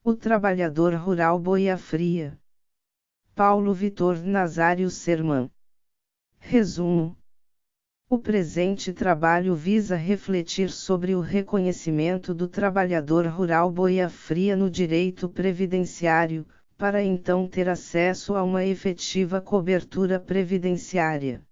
O trabalhador rural boia fria. Paulo Vitor Nazário Sermã. Resumo. O presente trabalho visa refletir sobre o reconhecimento do trabalhador rural boia fria no direito previdenciário, para então ter acesso a uma efetiva cobertura previdenciária.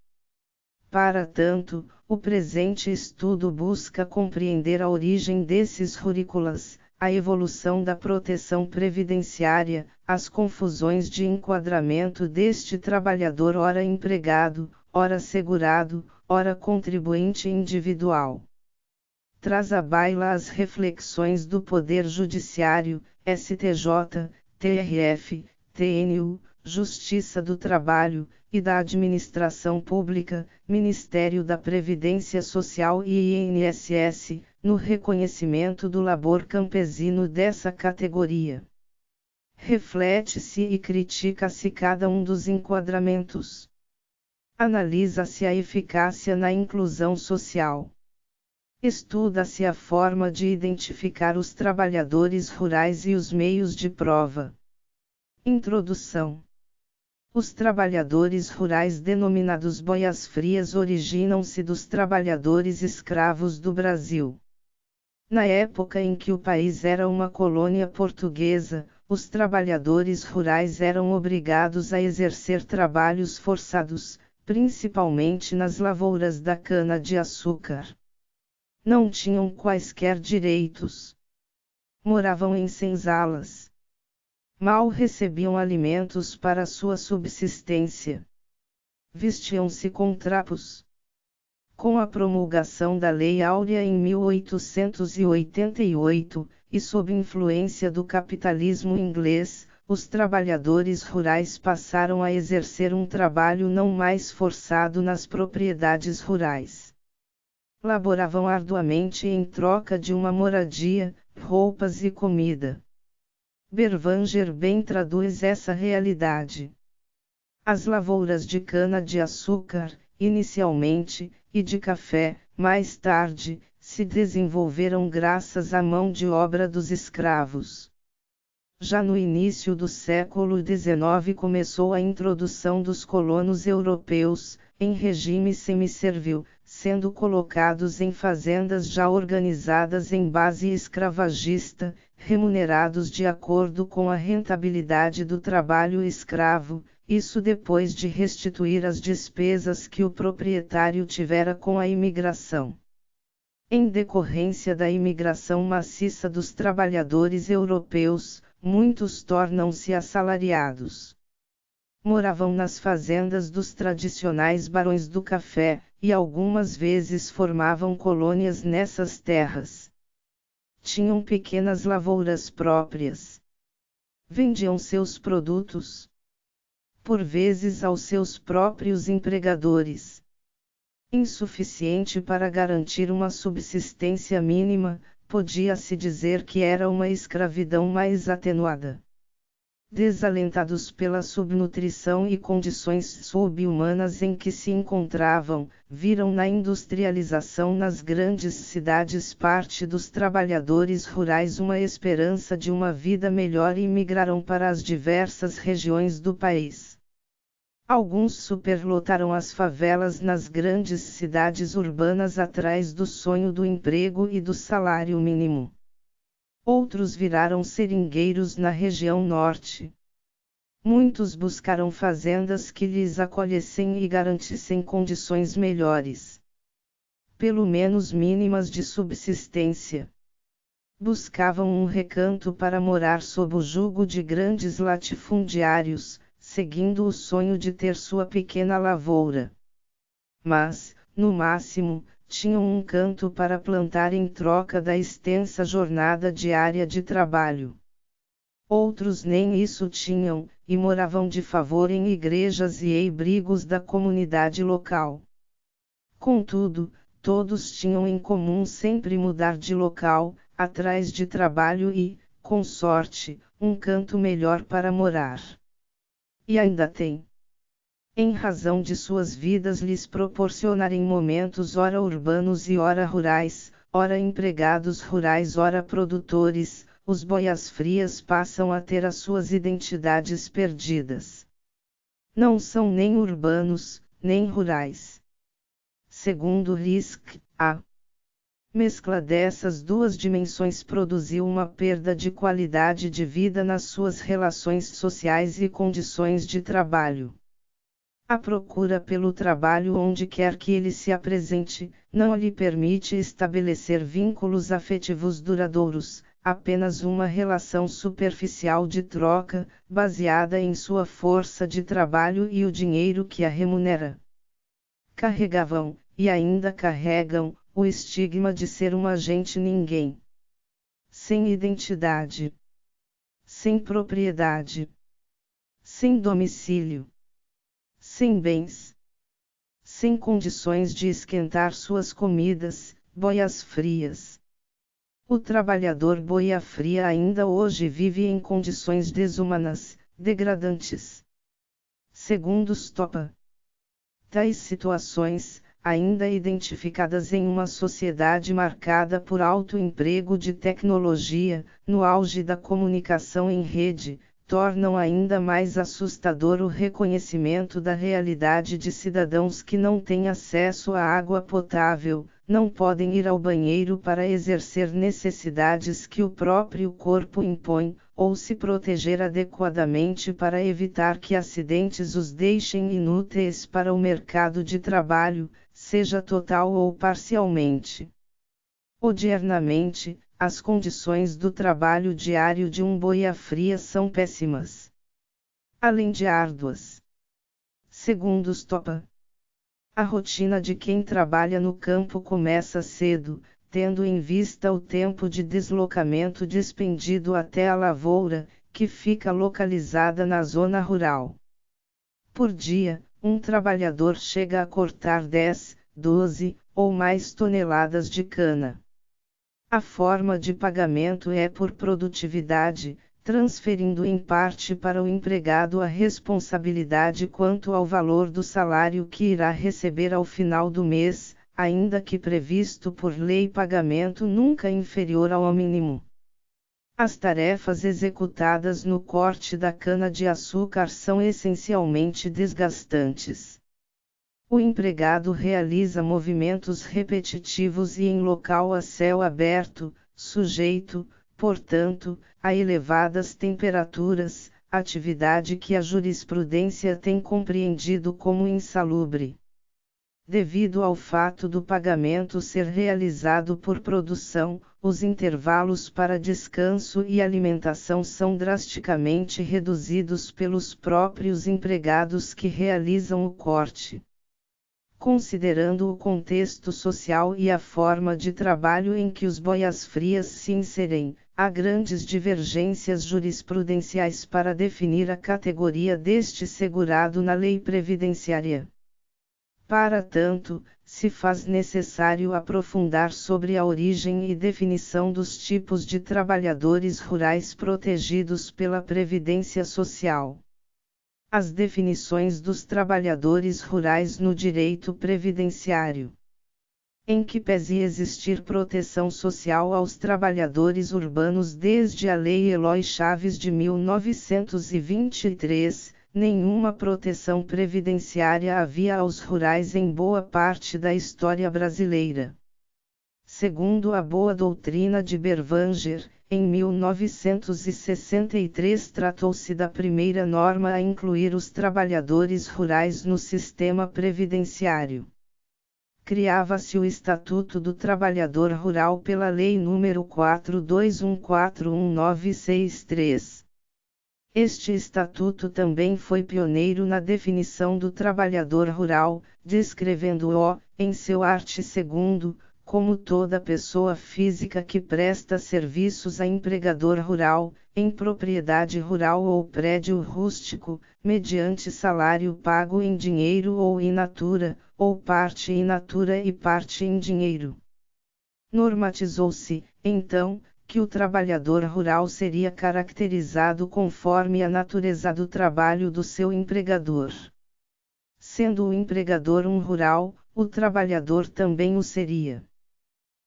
Para tanto, o presente estudo busca compreender a origem desses rurícolas, a evolução da proteção previdenciária, as confusões de enquadramento deste trabalhador ora empregado, ora segurado, ora contribuinte individual. Traz à baila as reflexões do Poder Judiciário, STJ, TRF, TNU, Justiça do Trabalho, e da Administração Pública, Ministério da Previdência Social e INSS, no reconhecimento do labor campesino dessa categoria. Reflete-se e critica-se cada um dos enquadramentos. Analisa-se a eficácia na inclusão social. Estuda-se a forma de identificar os trabalhadores rurais e os meios de prova. Introdução. Os trabalhadores rurais denominados boias frias originam-se dos trabalhadores escravos do Brasil. Na época em que o país era uma colônia portuguesa, os trabalhadores rurais eram obrigados a exercer trabalhos forçados, principalmente nas lavouras da cana-de-açúcar. Não tinham quaisquer direitos. Moravam em senzalas. Mal recebiam alimentos para sua subsistência. Vestiam-se com trapos. Com a promulgação da Lei Áurea em 1888, e sob influência do capitalismo inglês, os trabalhadores rurais passaram a exercer um trabalho não mais forçado nas propriedades rurais. Laboravam arduamente em troca de uma moradia, roupas e comida. Berwanger bem traduz essa realidade. As lavouras de cana-de-açúcar, inicialmente, e de café, mais tarde, se desenvolveram graças à mão de obra dos escravos. Já no início do século XIX começou a introdução dos colonos europeus, em regime semiservil, sendo colocados em fazendas já organizadas em base escravagista, remunerados de acordo com a rentabilidade do trabalho escravo, isso depois de restituir as despesas que o proprietário tivera com a imigração. Em decorrência da imigração maciça dos trabalhadores europeus, muitos tornam-se assalariados. Moravam nas fazendas dos tradicionais barões do café, e algumas vezes formavam colônias nessas terras. Tinham pequenas lavouras próprias. Vendiam seus produtos, por vezes aos seus próprios empregadores. Insuficiente para garantir uma subsistência mínima, podia-se dizer que era uma escravidão mais atenuada. Desalentados pela subnutrição e condições sub-humanas em que se encontravam, viram na industrialização nas grandes cidades parte dos trabalhadores rurais uma esperança de uma vida melhor e migraram para as diversas regiões do país. Alguns superlotaram as favelas nas grandes cidades urbanas atrás do sonho do emprego e do salário mínimo. Outros viraram seringueiros na região norte. Muitos buscaram fazendas que lhes acolhessem e garantissem condições melhores, pelo menos mínimas de subsistência. Buscavam um recanto para morar sob o jugo de grandes latifundiários, seguindo o sonho de ter sua pequena lavoura. Mas, no máximo, tinham um canto para plantar em troca da extensa jornada diária de trabalho. Outros nem isso tinham, e moravam de favor em igrejas e abrigos da comunidade local. Contudo, todos tinham em comum sempre mudar de local, atrás de trabalho e, com sorte, um canto melhor para morar. E ainda tem. Em razão de suas vidas lhes proporcionarem momentos ora urbanos e ora rurais, ora empregados rurais ora produtores, os boias-frias passam a ter as suas identidades perdidas. Não são nem urbanos, nem rurais. Segundo Risk, a mescla dessas duas dimensões produziu uma perda de qualidade de vida nas suas relações sociais e condições de trabalho. A procura pelo trabalho onde quer que ele se apresente, não lhe permite estabelecer vínculos afetivos duradouros, apenas uma relação superficial de troca, baseada em sua força de trabalho e o dinheiro que a remunera. Carregavam, e ainda carregam, o estigma de ser um agente ninguém. Sem identidade. Sem propriedade. Sem domicílio. Sem bens. Sem condições de esquentar suas comidas, boias frias. O trabalhador boia fria ainda hoje vive em condições desumanas, degradantes. Segundo Stopa, tais situações, ainda identificadas em uma sociedade marcada por alto emprego de tecnologia, no auge da comunicação em rede, tornam ainda mais assustador o reconhecimento da realidade de cidadãos que não têm acesso à água potável, não podem ir ao banheiro para exercer necessidades que o próprio corpo impõe, ou se proteger adequadamente para evitar que acidentes os deixem inúteis para o mercado de trabalho, seja total ou parcialmente. Odiernamente, as condições do trabalho diário de um boia-fria são péssimas. Além de árduas. Segundo Stopa, a rotina de quem trabalha no campo começa cedo, tendo em vista o tempo de deslocamento despendido até a lavoura, que fica localizada na zona rural. Por dia, um trabalhador chega a cortar 10, 12 ou mais toneladas de cana. A forma de pagamento é por produtividade, transferindo em parte para o empregado a responsabilidade quanto ao valor do salário que irá receber ao final do mês, ainda que previsto por lei pagamento nunca inferior ao mínimo. As tarefas executadas no corte da cana-de-açúcar são essencialmente desgastantes. O empregado realiza movimentos repetitivos e em local a céu aberto, sujeito, portanto, a elevadas temperaturas, atividade que a jurisprudência tem compreendido como insalubre. Devido ao fato do pagamento ser realizado por produção, os intervalos para descanso e alimentação são drasticamente reduzidos pelos próprios empregados que realizam o corte. Considerando o contexto social e a forma de trabalho em que os boias-frias se inserem, há grandes divergências jurisprudenciais para definir a categoria deste segurado na lei previdenciária. Para tanto, se faz necessário aprofundar sobre a origem e definição dos tipos de trabalhadores rurais protegidos pela Previdência Social. As definições dos trabalhadores rurais no direito previdenciário. Em que pese existir proteção social aos trabalhadores urbanos desde a Lei Eloy Chaves de 1923, nenhuma proteção previdenciária havia aos rurais em boa parte da história brasileira. Segundo a boa doutrina de Berwanger, em 1963 tratou-se da primeira norma a incluir os trabalhadores rurais no sistema previdenciário. Criava-se o Estatuto do Trabalhador Rural pela Lei nº 42141963. Este estatuto também foi pioneiro na definição do trabalhador rural, descrevendo-o, em seu art. 2º, como toda pessoa física que presta serviços a empregador rural, em propriedade rural ou prédio rústico, mediante salário pago em dinheiro ou in natura, ou parte in natura e parte em dinheiro. Normatizou-se, então, que o trabalhador rural seria caracterizado conforme a natureza do trabalho do seu empregador. Sendo o empregador um rural, o trabalhador também o seria.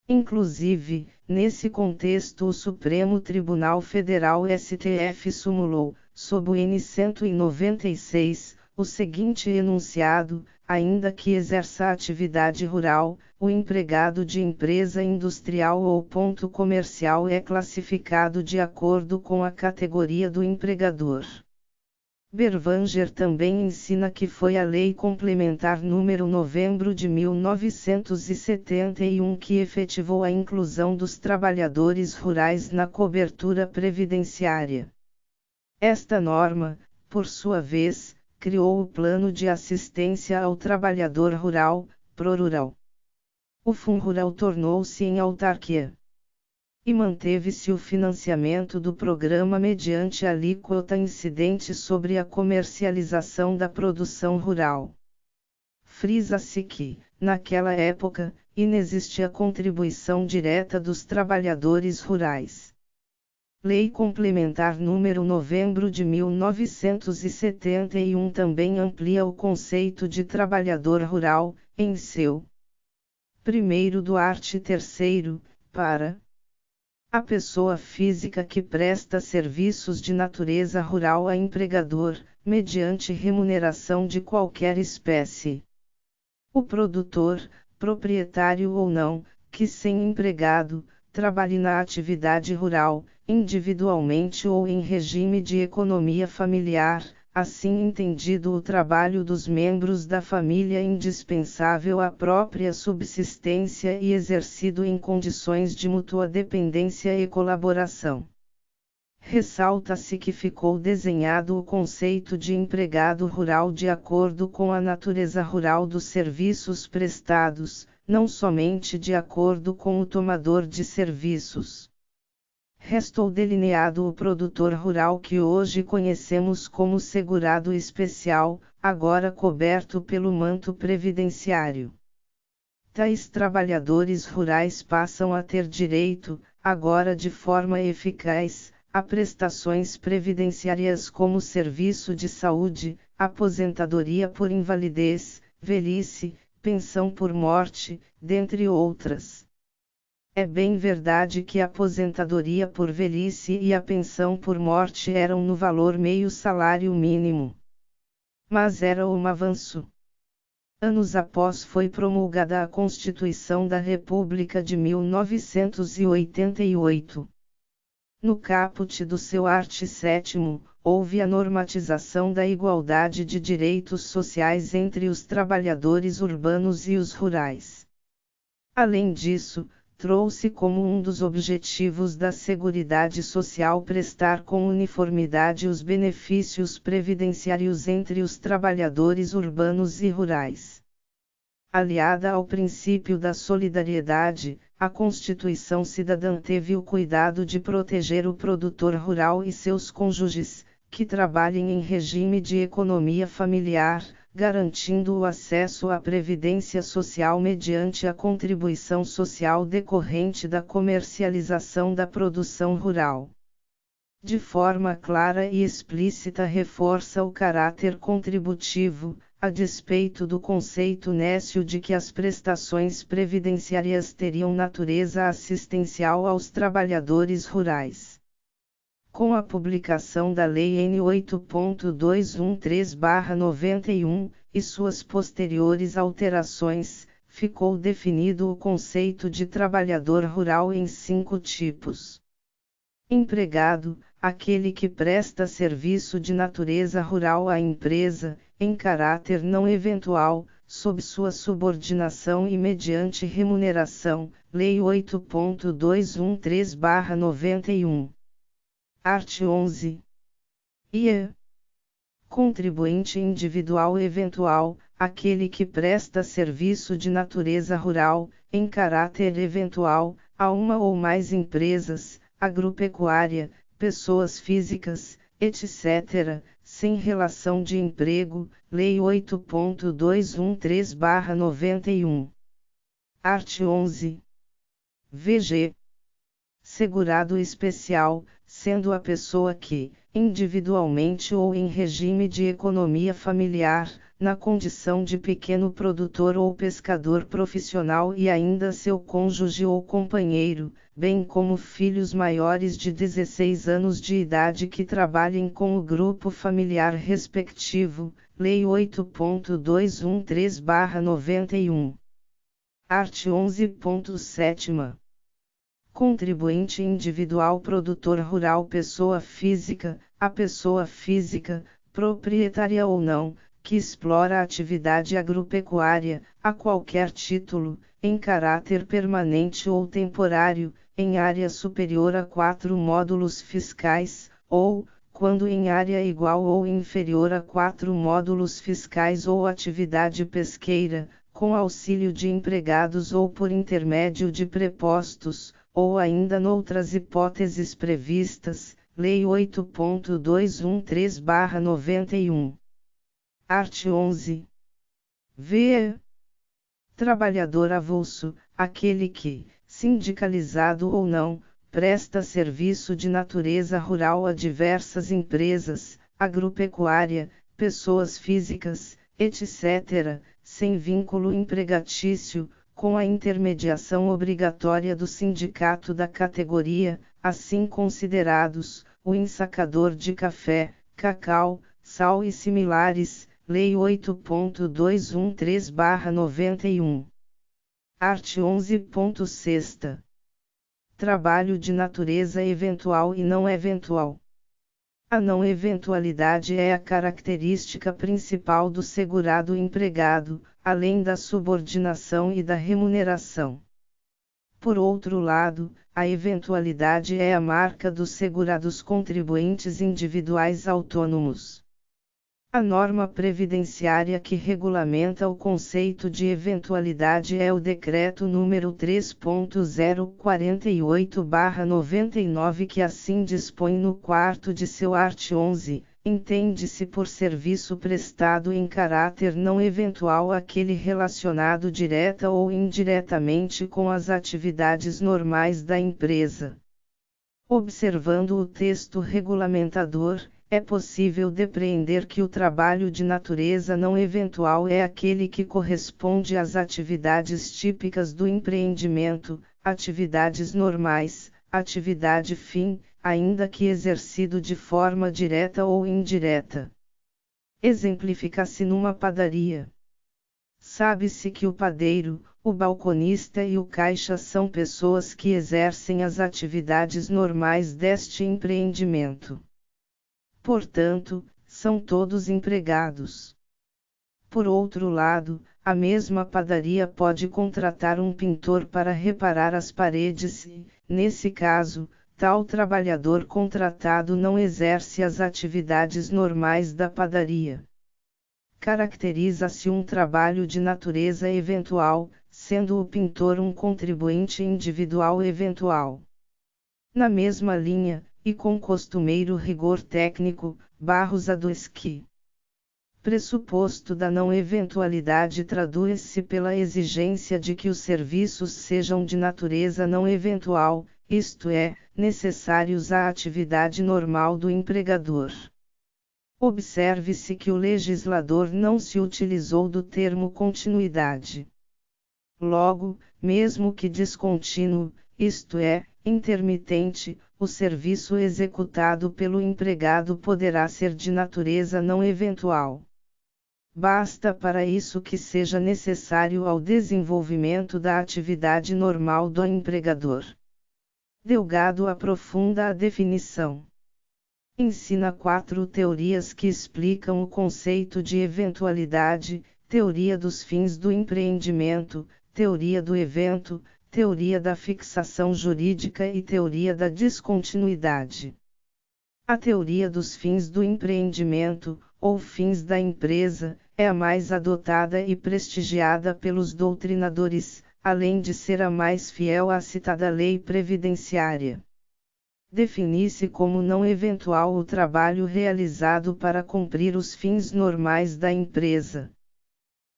Inclusive, Nesse contexto, o Supremo Tribunal Federal (STF) sumulou, sob o N. 196, o seguinte enunciado: ainda que exerça atividade rural, o empregado de empresa industrial ou ponto comercial é classificado de acordo com a categoria do empregador. Berwanger também ensina que foi a Lei Complementar nº Novembro de 1971 que efetivou a inclusão dos trabalhadores rurais na cobertura previdenciária. Esta norma, por sua vez, criou o Plano de Assistência ao Trabalhador Rural, ProRural. O FUNRural tornou-se em autarquia. E manteve-se o financiamento do programa mediante alíquota incidente sobre a comercialização da produção rural. Frisa-se que, naquela época, inexistia contribuição direta dos trabalhadores rurais. Lei Complementar nº Novembro de 1971 também amplia o conceito de trabalhador rural, em seu 1º do art. 3º, para a pessoa física que presta serviços de natureza rural a empregador, mediante remuneração de qualquer espécie. O produtor, proprietário ou não, que sem empregado, trabalhe na atividade rural, individualmente ou em regime de economia familiar, assim entendido o trabalho dos membros da família indispensável à própria subsistência e exercido em condições de mútua dependência e colaboração. Ressalta-se que ficou desenhado o conceito de empregado rural de acordo com a natureza rural dos serviços prestados, não somente de acordo com o tomador de serviços. Restou delineado o produtor rural que hoje conhecemos como segurado especial, agora coberto pelo manto previdenciário. Tais trabalhadores rurais passam a ter direito, agora de forma eficaz, a prestações previdenciárias como serviço de saúde, aposentadoria por invalidez, velhice, pensão por morte, dentre outras. É bem verdade que a aposentadoria por velhice e a pensão por morte eram no valor meio salário mínimo. Mas era um avanço. Anos após foi promulgada a Constituição da República de 1988. No caput do seu art. 7º, houve a normatização da igualdade de direitos sociais entre os trabalhadores urbanos e os rurais. Além disso, trouxe como um dos objetivos da Seguridade Social prestar com uniformidade os benefícios previdenciários entre os trabalhadores urbanos e rurais. Aliada ao princípio da solidariedade, a Constituição Cidadã teve o cuidado de proteger o produtor rural e seus cônjuges, que trabalhem em regime de economia familiar, garantindo o acesso à previdência social mediante a contribuição social decorrente da comercialização da produção rural. De forma clara e explícita reforça o caráter contributivo, a despeito do conceito nécio de que as prestações previdenciárias teriam natureza assistencial aos trabalhadores rurais. Com a publicação da Lei N. 8.213/91, e suas posteriores alterações, ficou definido o conceito de trabalhador rural em 5 tipos. Empregado, aquele que presta serviço de natureza rural à empresa, em caráter não eventual, sob sua subordinação e mediante remuneração, Lei 8.213/91. Art. 11. IA. Contribuinte individual eventual, aquele que presta serviço de natureza rural, em caráter eventual, a uma ou mais empresas, agropecuária, pessoas físicas, etc., sem relação de emprego, Lei 8.213/91. Art. 11. VG. Segurado especial, sendo a pessoa que, individualmente ou em regime de economia familiar, na condição de pequeno produtor ou pescador profissional e ainda seu cônjuge ou companheiro, bem como filhos maiores de 16 anos de idade que trabalhem com o grupo familiar respectivo, Lei 8.213/91. Art. 11.7. Contribuinte individual produtor rural pessoa física, a pessoa física, proprietária ou não, que explora a atividade agropecuária, a qualquer título, em caráter permanente ou temporário, em área superior a 4 módulos fiscais, ou, quando em área igual ou inferior a 4 módulos fiscais ou atividade pesqueira, com auxílio de empregados ou por intermédio de prepostos, ou ainda noutras hipóteses previstas, Lei 8.213/91. Art. 11. V. Trabalhador avulso, aquele que, sindicalizado ou não, presta serviço de natureza rural a diversas empresas, agropecuária, pessoas físicas, etc., sem vínculo empregatício, com a intermediação obrigatória do sindicato da categoria, assim considerados, o ensacador de café, cacau, sal e similares, Lei 8.213/91. Art. 11.6. Trabalho de natureza eventual e não eventual. A não eventualidade é a característica principal do segurado empregado, além da subordinação e da remuneração. Por outro lado, a eventualidade é a marca dos segurados contribuintes individuais autônomos. A norma previdenciária que regulamenta o conceito de eventualidade é o Decreto número 3.048/99, que assim dispõe no quarto de seu art. 11, entende-se por serviço prestado em caráter não eventual aquele relacionado direta ou indiretamente com as atividades normais da empresa. Observando o texto regulamentador, é possível depreender que o trabalho de natureza não eventual é aquele que corresponde às atividades típicas do empreendimento, atividades normais, atividade fim, ainda que exercido de forma direta ou indireta. Exemplifica-se numa padaria. Sabe-se que o padeiro, o balconista e o caixa são pessoas que exercem as atividades normais deste empreendimento. Portanto, são todos empregados. Por outro lado, a mesma padaria pode contratar um pintor para reparar as paredes e, nesse caso, tal trabalhador contratado não exerce as atividades normais da padaria. Caracteriza-se um trabalho de natureza eventual, sendo o pintor um contribuinte individual eventual. Na mesma linha, e com costumeiro rigor técnico, Barros Adosky. Pressuposto da não eventualidade traduz-se pela exigência de que os serviços sejam de natureza não eventual, isto é, necessários à atividade normal do empregador. Observe-se que o legislador não se utilizou do termo continuidade. Logo, mesmo que descontínuo, isto é, intermitente, o serviço executado pelo empregado poderá ser de natureza não eventual. Basta para isso que seja necessário ao desenvolvimento da atividade normal do empregador. Delgado aprofunda a definição. Ensina 4 teorias que explicam o conceito de eventualidade: teoria dos fins do empreendimento, teoria do evento, teoria da fixação jurídica e teoria da descontinuidade. A teoria dos fins do empreendimento, ou fins da empresa, é a mais adotada e prestigiada pelos doutrinadores, além de ser a mais fiel à citada lei previdenciária. Define-se como não eventual o trabalho realizado para cumprir os fins normais da empresa.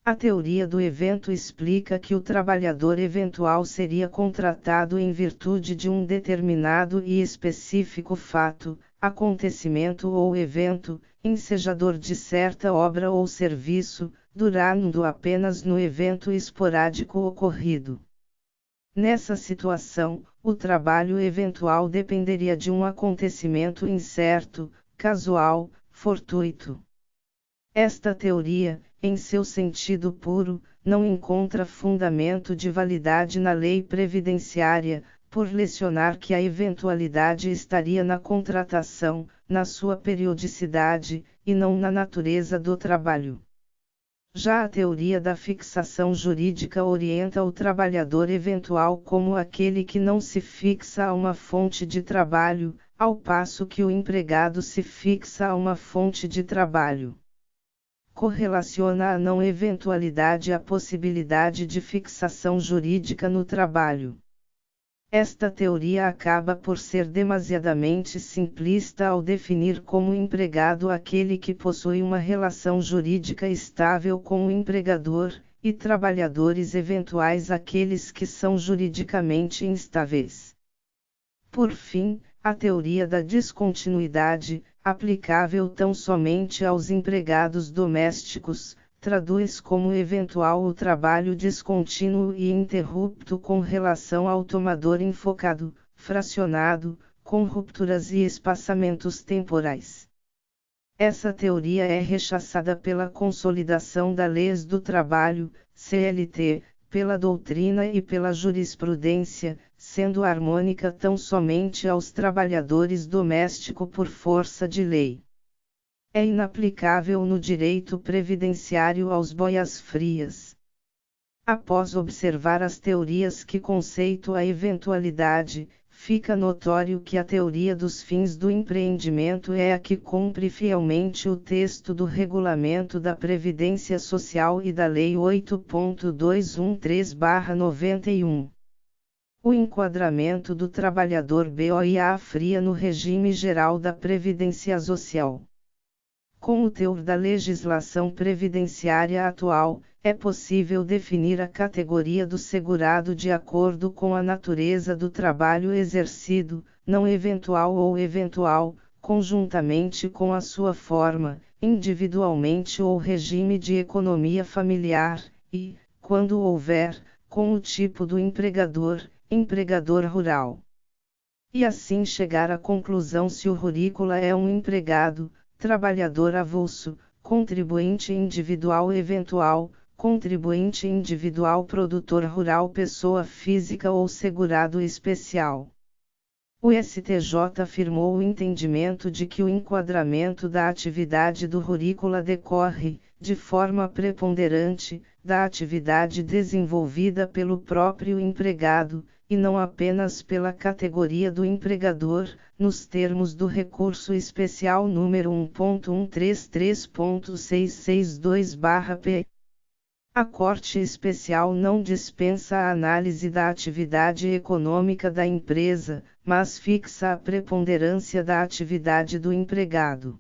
A teoria do evento explica que o trabalhador eventual seria contratado em virtude de um determinado e específico fato, acontecimento ou evento, ensejador de certa obra ou serviço, durando apenas no evento esporádico ocorrido. Nessa situação, o trabalho eventual dependeria de um acontecimento incerto, casual, fortuito. Esta teoria, em seu sentido puro, não encontra fundamento de validade na lei previdenciária, por lecionar que a eventualidade estaria na contratação, na sua periodicidade, e não na natureza do trabalho. Já a teoria da fixação jurídica orienta o trabalhador eventual como aquele que não se fixa a uma fonte de trabalho, ao passo que o empregado se fixa a uma fonte de trabalho. Correlaciona a não eventualidade à possibilidade de fixação jurídica no trabalho. Esta teoria acaba por ser demasiadamente simplista ao definir como empregado aquele que possui uma relação jurídica estável com o empregador, e trabalhadores eventuais aqueles que são juridicamente instáveis. Por fim, a teoria da descontinuidade, aplicável tão somente aos empregados domésticos, traduz como eventual o trabalho descontínuo e interrupto com relação ao tomador enfocado, fracionado, com rupturas e espaçamentos temporais. Essa teoria é rechaçada pela Consolidação das Leis do Trabalho, CLT, pela doutrina e pela jurisprudência, sendo harmônica tão somente aos trabalhadores domésticos por força de lei. É inaplicável no direito previdenciário aos boias-frias. Após observar as teorias que conceitam a eventualidade, fica notório que a teoria dos fins do empreendimento é a que cumpre fielmente o texto do Regulamento da Previdência Social e da Lei 8.213/91. O enquadramento do trabalhador boia-fria no regime geral da Previdência Social. Com o teor da legislação previdenciária atual, é possível definir a categoria do segurado de acordo com a natureza do trabalho exercido, não eventual ou eventual, conjuntamente com a sua forma, individualmente ou regime de economia familiar, e, quando houver, com o tipo do empregador, empregador rural. E assim chegar à conclusão se o rurícola é um empregado, trabalhador avulso, contribuinte individual eventual, contribuinte individual produtor rural pessoa física ou segurado especial. O STJ afirmou o entendimento de que o enquadramento da atividade do rurícola decorre, de forma preponderante, da atividade desenvolvida pelo próprio empregado, e não apenas pela categoria do empregador, nos termos do recurso especial número 1.133.662/P. A Corte Especial não dispensa a análise da atividade econômica da empresa, mas fixa a preponderância da atividade do empregado.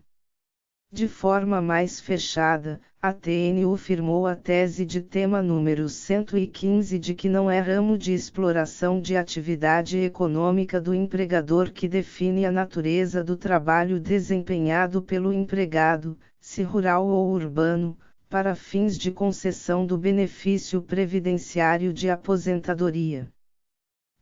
De forma mais fechada, a TNU firmou a tese de tema número 115 de que não é ramo de exploração de atividade econômica do empregador que define a natureza do trabalho desempenhado pelo empregado, se rural ou urbano, para fins de concessão do benefício previdenciário de aposentadoria.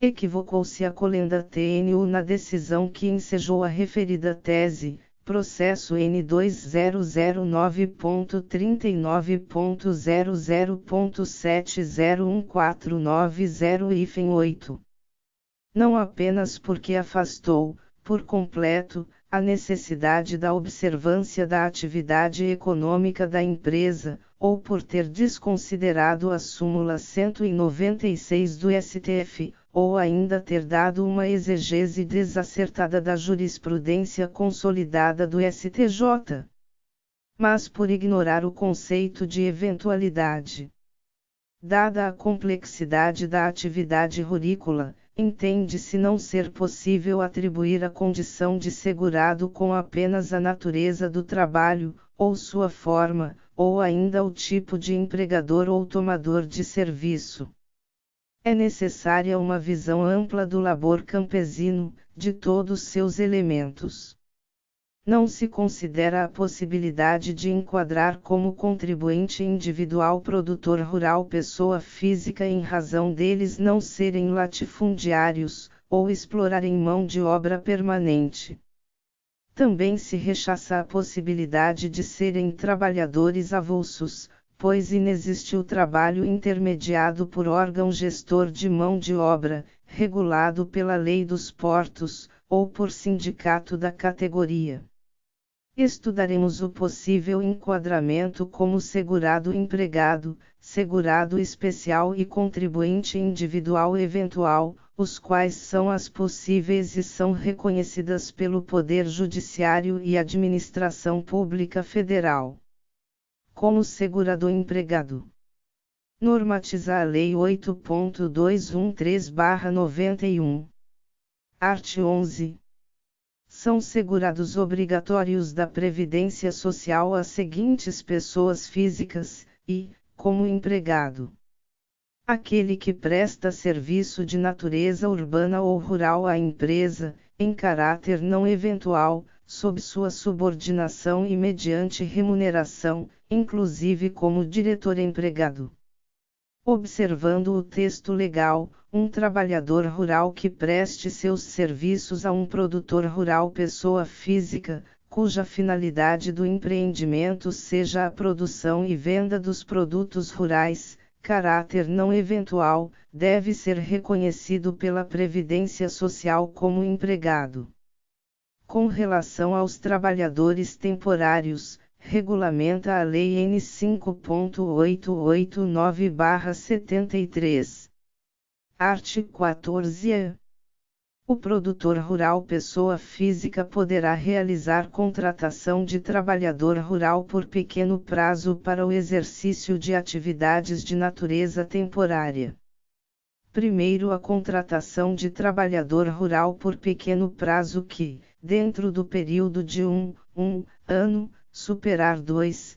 Equivocou-se a Colenda TNU na decisão que ensejou a referida tese, processo N2009.39.00.701490-8. Não apenas porque afastou, por completo, a necessidade da observância da atividade econômica da empresa, ou por ter desconsiderado a súmula 196 do STF, ou ainda ter dado uma exegese desacertada da jurisprudência consolidada do STJ. Mas por ignorar o conceito de eventualidade. Dada a complexidade da atividade rurícola, entende-se não ser possível atribuir a condição de segurado com apenas a natureza do trabalho, ou sua forma, ou ainda o tipo de empregador ou tomador de serviço. É necessária uma visão ampla do labor campesino, de todos seus elementos. Não se considera a possibilidade de enquadrar como contribuinte individual produtor rural pessoa física em razão deles não serem latifundiários, ou explorarem mão de obra permanente. Também se rechaça a possibilidade de serem trabalhadores avulsos, pois inexiste o trabalho intermediado por órgão gestor de mão de obra, regulado pela Lei dos Portos, ou por sindicato da categoria. Estudaremos o possível enquadramento como segurado empregado, segurado especial e contribuinte individual eventual, os quais são as possíveis e são reconhecidas pelo Poder Judiciário e Administração Pública Federal. Como segurado empregado. Normatiza a Lei 8.213/91. Art. 11. São segurados obrigatórios da Previdência Social as seguintes pessoas físicas, e, como empregado: aquele que presta serviço de natureza urbana ou rural à empresa, em caráter não eventual, sob sua subordinação e mediante remuneração, inclusive como diretor empregado. Observando o texto legal, um trabalhador rural que preste seus serviços a um produtor rural pessoa física, cuja finalidade do empreendimento seja a produção e venda dos produtos rurais, caráter não eventual, deve ser reconhecido pela Previdência Social como empregado. Com relação aos trabalhadores temporários, regulamenta a Lei N. 5.889/73. Art. 14. O produtor rural pessoa física poderá realizar contratação de trabalhador rural por pequeno prazo para o exercício de atividades de natureza temporária. Primeiro, a contratação de trabalhador rural por pequeno prazo que, dentro do período de um ano, superar 2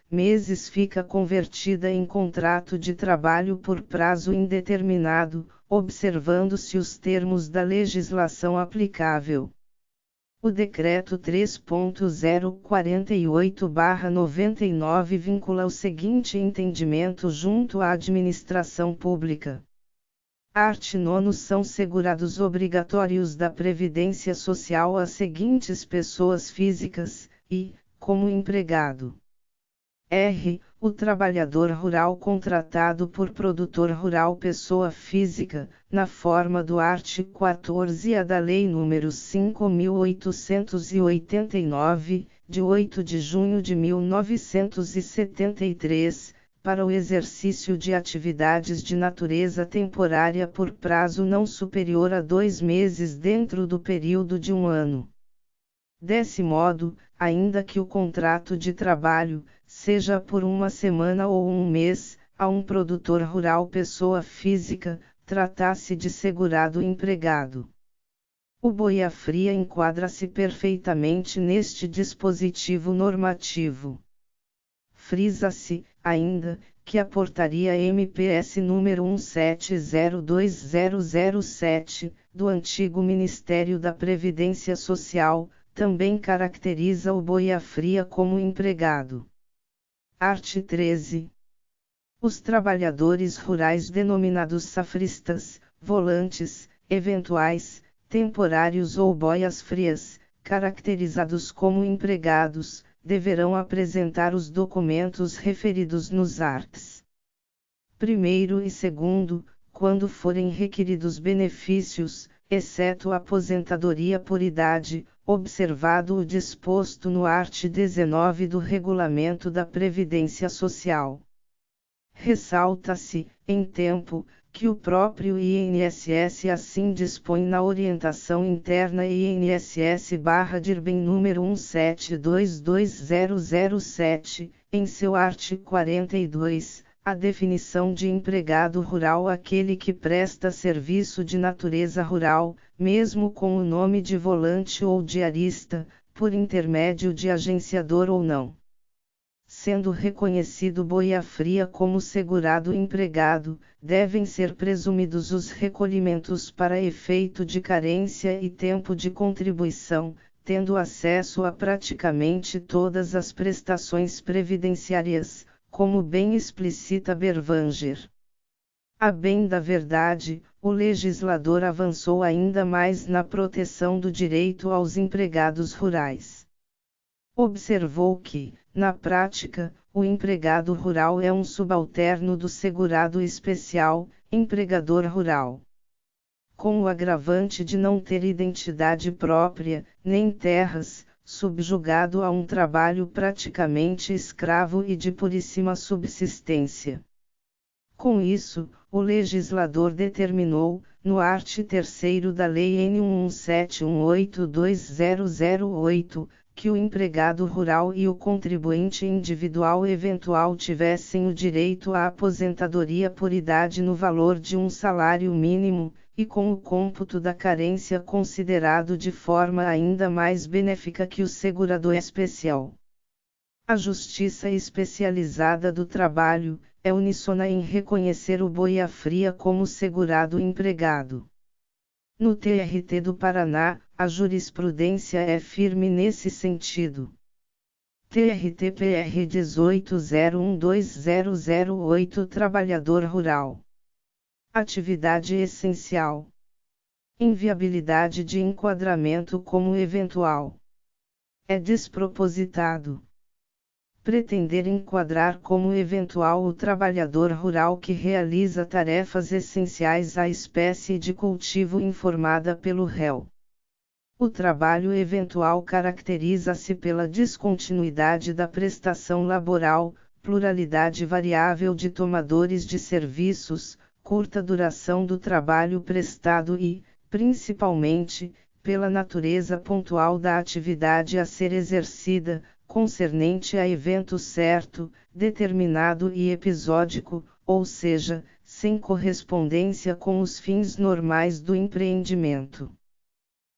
meses fica convertida em contrato de trabalho por prazo indeterminado, observando-se os termos da legislação aplicável. O Decreto 3.048/99 vincula o seguinte entendimento junto à administração pública. Art. 9. São segurados obrigatórios da Previdência Social as seguintes pessoas físicas, e, como empregado: r. O trabalhador rural contratado por produtor rural pessoa física, na forma do art. 14A da Lei nº 5.889, de 8 de junho de 1973, para o exercício de atividades de natureza temporária por prazo não superior a 2 meses dentro do período de um ano. Desse modo, ainda que o contrato de trabalho seja por uma semana ou um mês, a um produtor rural pessoa física, trata-se de segurado empregado. O boia fria enquadra-se perfeitamente neste dispositivo normativo. Frisa-se, ainda, que a Portaria MPS número 1702/2007, do antigo Ministério da Previdência Social, também caracteriza o boia fria como empregado. Art. 13. Os trabalhadores rurais denominados safristas, volantes, eventuais, temporários ou boias frias, caracterizados como empregados, deverão apresentar os documentos referidos nos arts. 1º e 2º, quando forem requeridos benefícios, exceto aposentadoria por idade, observado o disposto no art. 19 do Regulamento da Previdência Social. Ressalta-se, em tempo, que o próprio INSS assim dispõe na Orientação Interna INSS/DIRBEM número 17222007, em seu art. 42, a definição de empregado rural aquele que presta serviço de natureza rural, mesmo com o nome de volante ou diarista, por intermédio de agenciador ou não. Sendo reconhecido boia fria como segurado empregado, devem ser presumidos os recolhimentos para efeito de carência e tempo de contribuição, tendo acesso a praticamente todas as prestações previdenciárias, como bem explicita Berwanger. A bem da verdade, o legislador avançou ainda mais na proteção do direito aos empregados rurais. Observou que, na prática, o empregado rural é um subalterno do segurado especial, empregador rural. Com o agravante de não ter identidade própria, nem terras, subjugado a um trabalho praticamente escravo e de puríssima subsistência. Com isso, o legislador determinou, no art. 3º da Lei N. 11718-2008, que o empregado rural e o contribuinte individual eventual tivessem o direito à aposentadoria por idade no valor de um salário mínimo, e com o cômputo da carência considerado de forma ainda mais benéfica que o segurador especial. A Justiça Especializada do Trabalho é uníssona em reconhecer o boia-fria como segurado empregado. No TRT do Paraná, a jurisprudência é firme nesse sentido. TRT-PR 18012008 Trabalhador Rural. Atividade essencial. Inviabilidade de enquadramento como eventual. É despropositado. Pretender enquadrar como eventual o trabalhador rural que realiza tarefas essenciais à espécie de cultivo informada pelo réu. O trabalho eventual caracteriza-se pela descontinuidade da prestação laboral, pluralidade variável de tomadores de serviços, curta duração do trabalho prestado e, principalmente, pela natureza pontual da atividade a ser exercida, concernente a evento certo, determinado e episódico, ou seja, sem correspondência com os fins normais do empreendimento.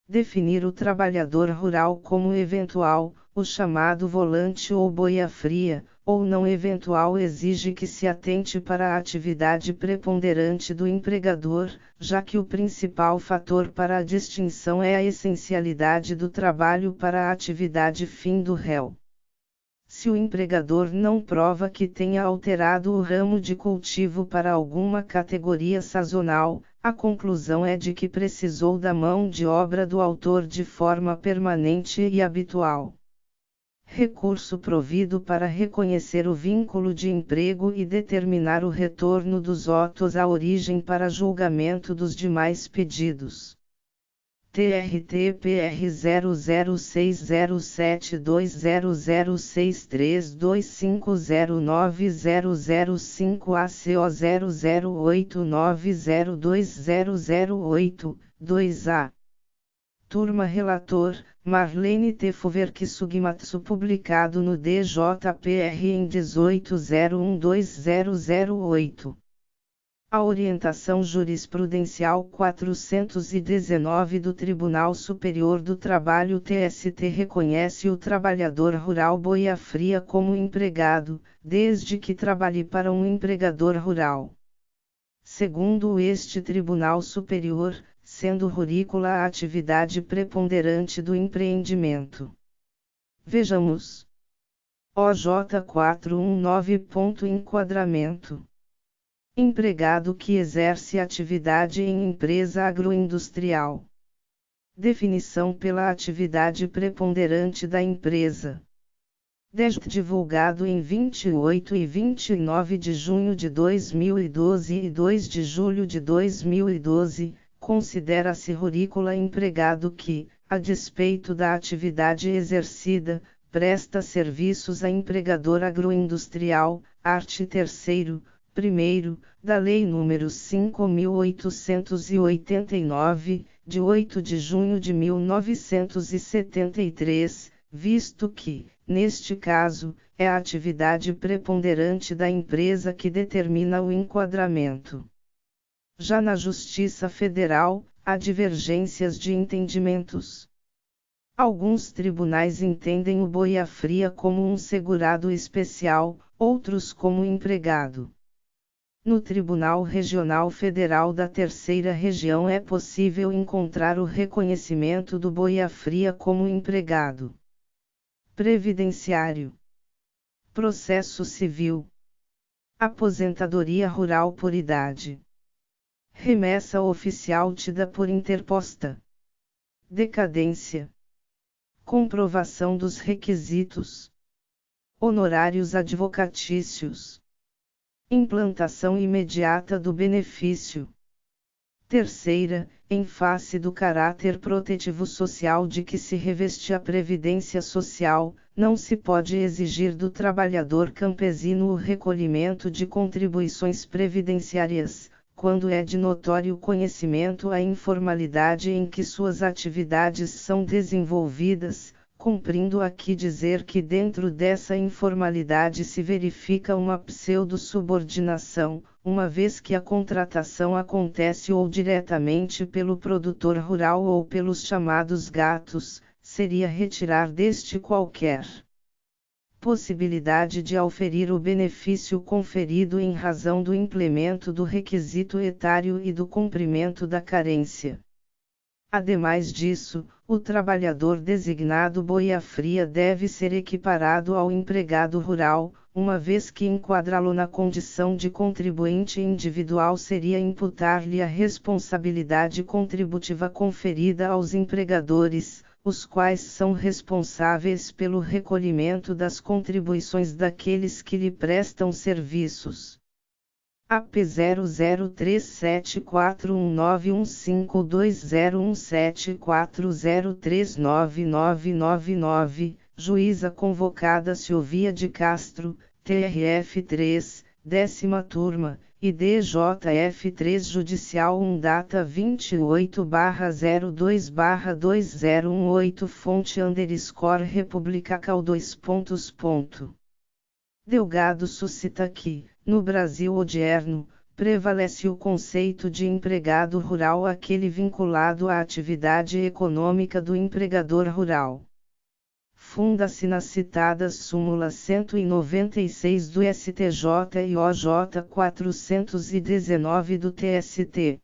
Definir o trabalhador rural como eventual, o chamado volante ou boia-fria, ou não eventual exige que se atente para a atividade preponderante do empregador, já que o principal fator para a distinção é a essencialidade do trabalho para a atividade fim do réu. Se o empregador não prova que tenha alterado o ramo de cultivo para alguma categoria sazonal, a conclusão é de que precisou da mão de obra do autor de forma permanente e habitual. Recurso provido para reconhecer o vínculo de emprego e determinar o retorno dos autos à origem para julgamento dos demais pedidos. TRT-PR 006720060325ACO0089020008, 2A. Turma Relator, Marlene T. Fuverk Sugimatsu publicado no DJPR em 18012008. A orientação jurisprudencial 419 do Tribunal Superior do Trabalho TST reconhece o trabalhador rural boia-fria como empregado, desde que trabalhe para um empregador rural. Segundo este Tribunal Superior, sendo rurícola a atividade preponderante do empreendimento. Vejamos. OJ 419. Enquadramento. Empregado que exerce atividade em empresa agroindustrial. Definição pela atividade preponderante da empresa. Divulgado em 28 e 29 de junho de 2012 e 2 de julho de 2012, considera-se rurícola empregado que, a despeito da atividade exercida, presta serviços a empregador agroindustrial, art. 3º, da Lei nº 5.889, de 8 de junho de 1973, visto que, neste caso, é a atividade preponderante da empresa que determina o enquadramento. Já na Justiça Federal, há divergências de entendimentos. Alguns tribunais entendem o boia-fria como um segurado especial, outros como empregado. No Tribunal Regional Federal da Terceira Região é possível encontrar o reconhecimento do boia-fria como empregado previdenciário, processo civil, aposentadoria rural por idade, remessa oficial tida por interposta, decadência, comprovação dos requisitos, honorários advocatícios, implantação imediata do benefício. Terceira, em face do caráter protetivo social de que se reveste a Previdência Social, não se pode exigir do trabalhador campesino o recolhimento de contribuições previdenciárias, quando é de notório conhecimento a informalidade em que suas atividades são desenvolvidas, cumprindo aqui dizer que dentro dessa informalidade se verifica uma pseudo-subordinação, uma vez que a contratação acontece ou diretamente pelo produtor rural ou pelos chamados gatos, seria retirar deste qualquer possibilidade de auferir o benefício conferido em razão do implemento do requisito etário e do cumprimento da carência. Ademais disso, o trabalhador designado boia-fria deve ser equiparado ao empregado rural, uma vez que enquadrá-lo na condição de contribuinte individual seria imputar-lhe a responsabilidade contributiva conferida aos empregadores, os quais são responsáveis pelo recolhimento das contribuições daqueles que lhe prestam serviços. AP 00374191520174039999, juíza convocada Silvia de Castro, TRF3, 10ª turma, IDJF3 Judicial 1 data 28/02/2018 fonte _República 2. Delgado suscita que, no Brasil odierno, prevalece o conceito de empregado rural aquele vinculado à atividade econômica do empregador rural. Funda-se nas citadas súmulas 196 do STJ e OJ 419 do TST.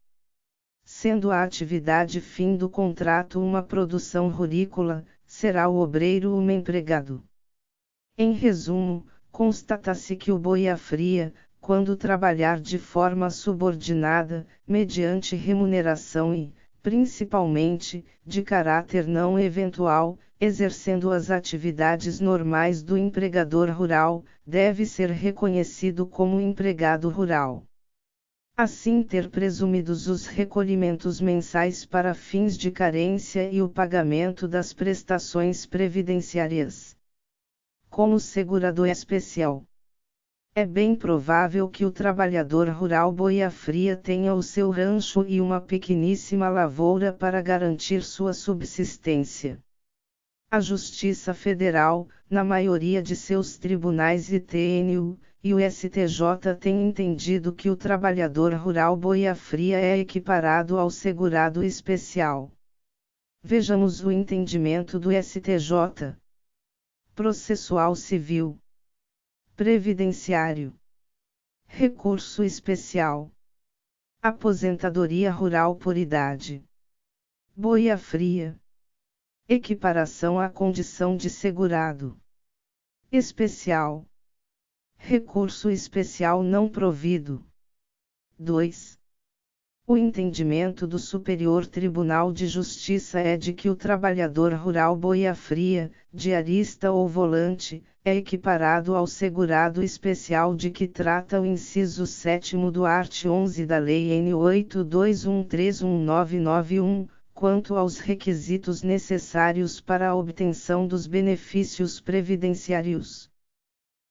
Sendo a atividade fim do contrato uma produção rurícola, será o obreiro um empregado. Em resumo, constata-se que o boia-fria, quando trabalhar de forma subordinada, mediante remuneração e, principalmente, de caráter não eventual, exercendo as atividades normais do empregador rural, deve ser reconhecido como empregado rural. Assim ter presumidos os recolhimentos mensais para fins de carência e o pagamento das prestações previdenciárias. Como segurador especial. É bem provável que o trabalhador rural boia-fria tenha o seu rancho e uma pequeníssima lavoura para garantir sua subsistência. A Justiça Federal, na maioria de seus tribunais e TNU, e o STJ têm entendido que o trabalhador rural boia-fria é equiparado ao segurado especial. Vejamos o entendimento do STJ. Processual Civil. Previdenciário. Recurso especial. Aposentadoria rural por idade. Boia-fria. Equiparação à condição de segurado. Especial. Recurso especial não provido. 2. O entendimento do Superior Tribunal de Justiça é de que o trabalhador rural boia-fria, diarista ou volante, é equiparado ao segurado especial de que trata o inciso 7º do art. 11 da Lei N. 82131991, quanto aos requisitos necessários para a obtenção dos benefícios previdenciários.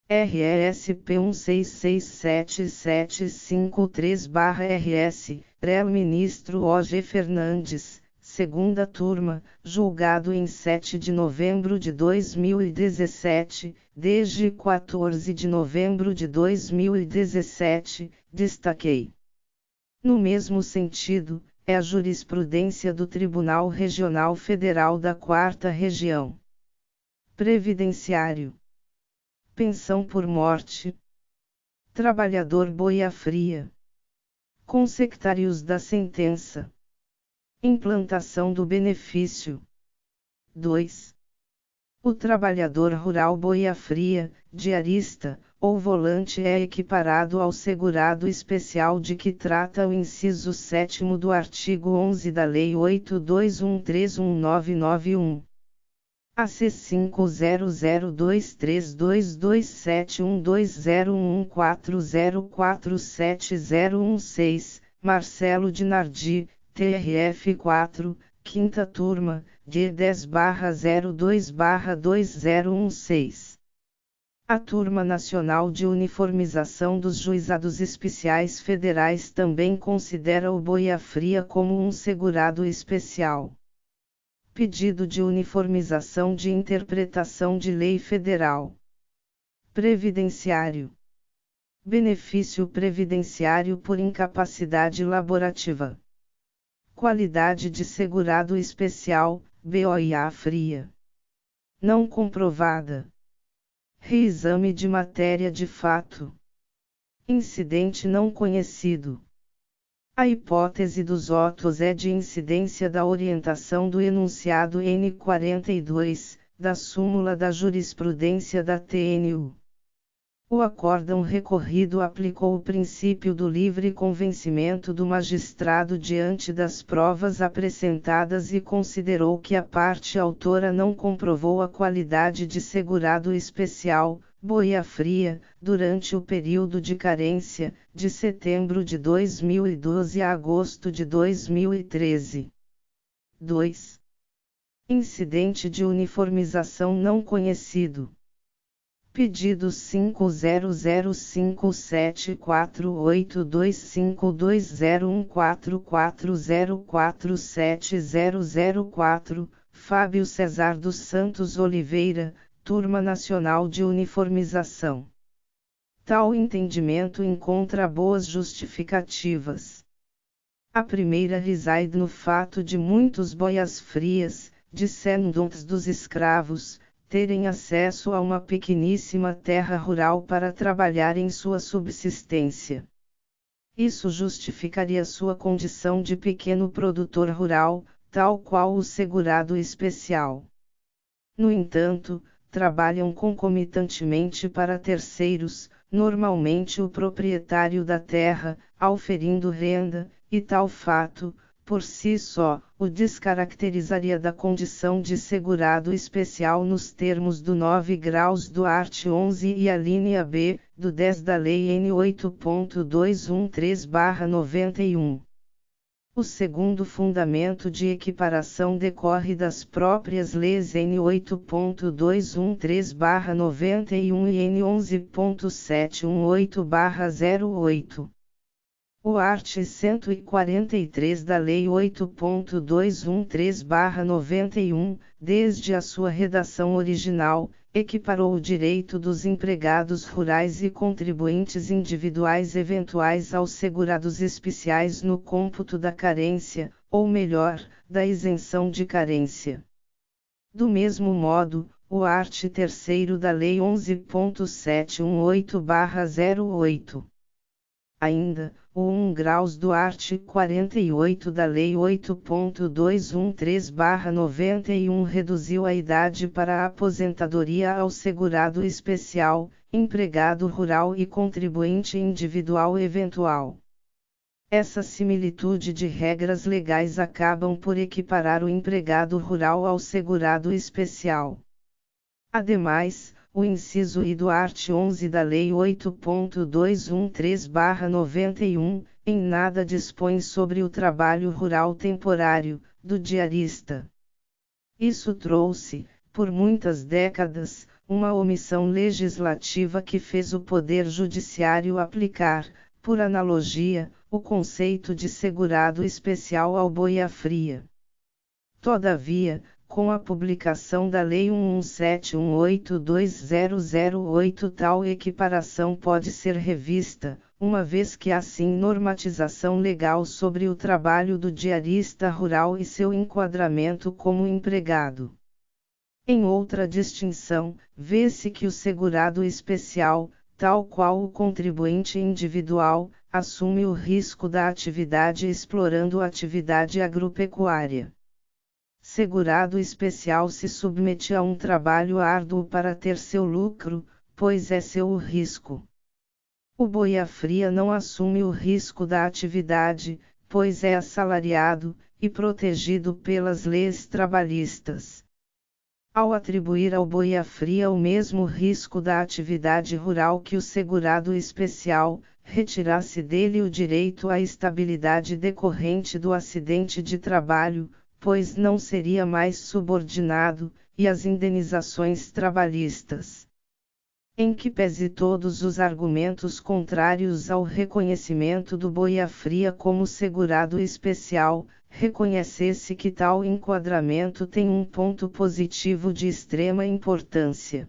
RESP 166753/RS, Rel. Ministro O.G. Fernandes, segunda turma, julgado em 7 de novembro de 2017, desde 14 de novembro de 2017, destaquei. No mesmo sentido, é a jurisprudência do Tribunal Regional Federal da 4ª Região. Previdenciário. Pensão por morte. Trabalhador boia fria. Consectários da sentença. Implantação do benefício. 2. O trabalhador rural boia fria, diarista, ou volante é equiparado ao segurado especial de que trata o inciso 7º do artigo 11 da Lei 82131991. AC 50023227120140470016, Marcelo de Nardi, TRF 4, Quinta Turma, D 10/02/2016. A Turma Nacional de Uniformização dos Juizados Especiais Federais também considera o boia fria como um segurado especial. Pedido de uniformização de interpretação de lei federal. Previdenciário. Benefício previdenciário por incapacidade laborativa. Qualidade de segurado especial, BOIA fria. Não comprovada. Reexame de matéria de fato. Incidente não conhecido. A hipótese dos autos é de incidência da orientação do enunciado N42, da súmula da jurisprudência da TNU. O acórdão recorrido aplicou o princípio do livre convencimento do magistrado diante das provas apresentadas e considerou que a parte autora não comprovou a qualidade de segurado especial, boia fria, durante o período de carência, de setembro de 2012 a agosto de 2013. 2. Incidente de uniformização não conhecido. Pedido 50574825201440470004, Fábio Cesar dos Santos Oliveira, Turma Nacional de Uniformização. Tal entendimento encontra boas justificativas. A primeira reside no fato de muitos boias frias, descendentes dos escravos, terem acesso a uma pequeníssima terra rural para trabalhar em sua subsistência. Isso justificaria sua condição de pequeno produtor rural, tal qual o segurado especial. No entanto, trabalham concomitantemente para terceiros, normalmente o proprietário da terra, auferindo renda, e tal fato, por si só, o descaracterizaria da condição de segurado especial nos termos do 9 graus do art. 11 e a linha B, do 10 da Lei N. 8.213/91. O segundo fundamento de equiparação decorre das próprias leis N. 8.213/91 e N. 11.718/08. O art. 143 da Lei 8.213/91, desde a sua redação original, equiparou o direito dos empregados rurais e contribuintes individuais eventuais aos segurados especiais no cômputo da carência, ou melhor, da isenção de carência. Do mesmo modo, o art. 3º da Lei 11.718/08. Ainda, o 1 graus do art. 48 da Lei 8.213/91 reduziu a idade para a aposentadoria ao segurado especial, empregado rural e contribuinte individual eventual. Essa similitude de regras legais acabam por equiparar o empregado rural ao segurado especial. Ademais, o inciso I do art. 11 da Lei 8.213/91, em nada dispõe sobre o trabalho rural temporário, do diarista. Isso trouxe, por muitas décadas, uma omissão legislativa que fez o Poder Judiciário aplicar, por analogia, o conceito de segurado especial ao boia fria. Todavia, com a publicação da Lei 11.718/2008, tal equiparação pode ser revista, uma vez que há sim normatização legal sobre o trabalho do diarista rural e seu enquadramento como empregado. Em outra distinção, vê-se que o segurado especial, tal qual o contribuinte individual, assume o risco da atividade explorando a atividade agropecuária. Segurado especial se submete a um trabalho árduo para ter seu lucro, pois é seu o risco. O boia-fria não assume o risco da atividade, pois é assalariado, e protegido pelas leis trabalhistas. Ao atribuir ao boia-fria o mesmo risco da atividade rural que o segurado especial, retira-se dele o direito à estabilidade decorrente do acidente de trabalho, pois não seria mais subordinado, e as indenizações trabalhistas. Em que pese todos os argumentos contrários ao reconhecimento do boia-fria como segurado especial, reconhece-se que tal enquadramento tem um ponto positivo de extrema importância.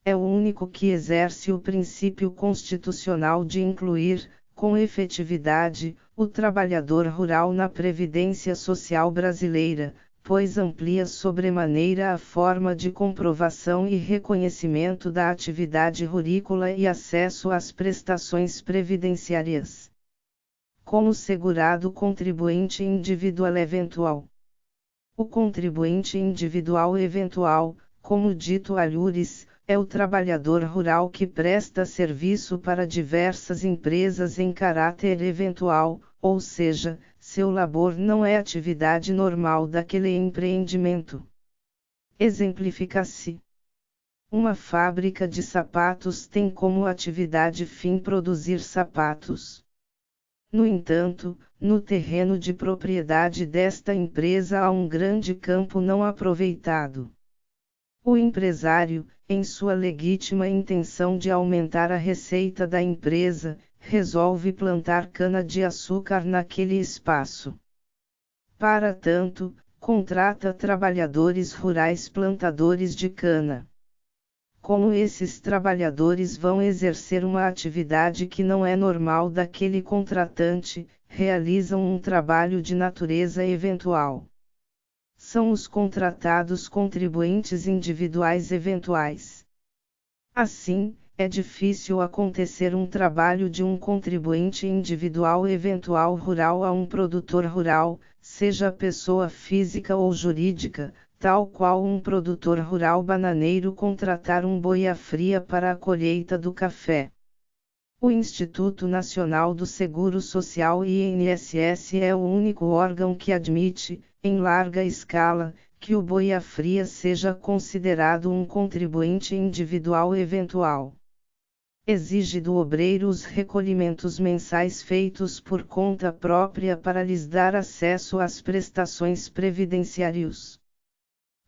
É o único que exerce o princípio constitucional de incluir, com efetividade, o trabalhador rural na Previdência Social brasileira, pois amplia sobremaneira a forma de comprovação e reconhecimento da atividade rurícola e acesso às prestações previdenciárias. Como segurado contribuinte individual eventual. O contribuinte individual eventual, como dito alhures, é o trabalhador rural que presta serviço para diversas empresas em caráter eventual, ou seja, seu labor não é atividade normal daquele empreendimento. Exemplifica-se. Uma fábrica de sapatos tem como atividade fim produzir sapatos. No entanto, no terreno de propriedade desta empresa há um grande campo não aproveitado. O empresário, em sua legítima intenção de aumentar a receita da empresa, resolve plantar cana-de-açúcar naquele espaço. Para tanto, contrata trabalhadores rurais plantadores de cana. Como esses trabalhadores vão exercer uma atividade que não é normal daquele contratante, realizam um trabalho de natureza eventual. São os contratados contribuintes individuais eventuais. Assim, é difícil acontecer um trabalho de um contribuinte individual eventual rural a um produtor rural, seja pessoa física ou jurídica, tal qual um produtor rural bananeiro contratar um boia-fria para a colheita do café. O Instituto Nacional do Seguro Social INSS é o único órgão que admite, em larga escala, que o boia-fria seja considerado um contribuinte individual eventual. Exige do obreiro os recolhimentos mensais feitos por conta própria para lhes dar acesso às prestações previdenciárias.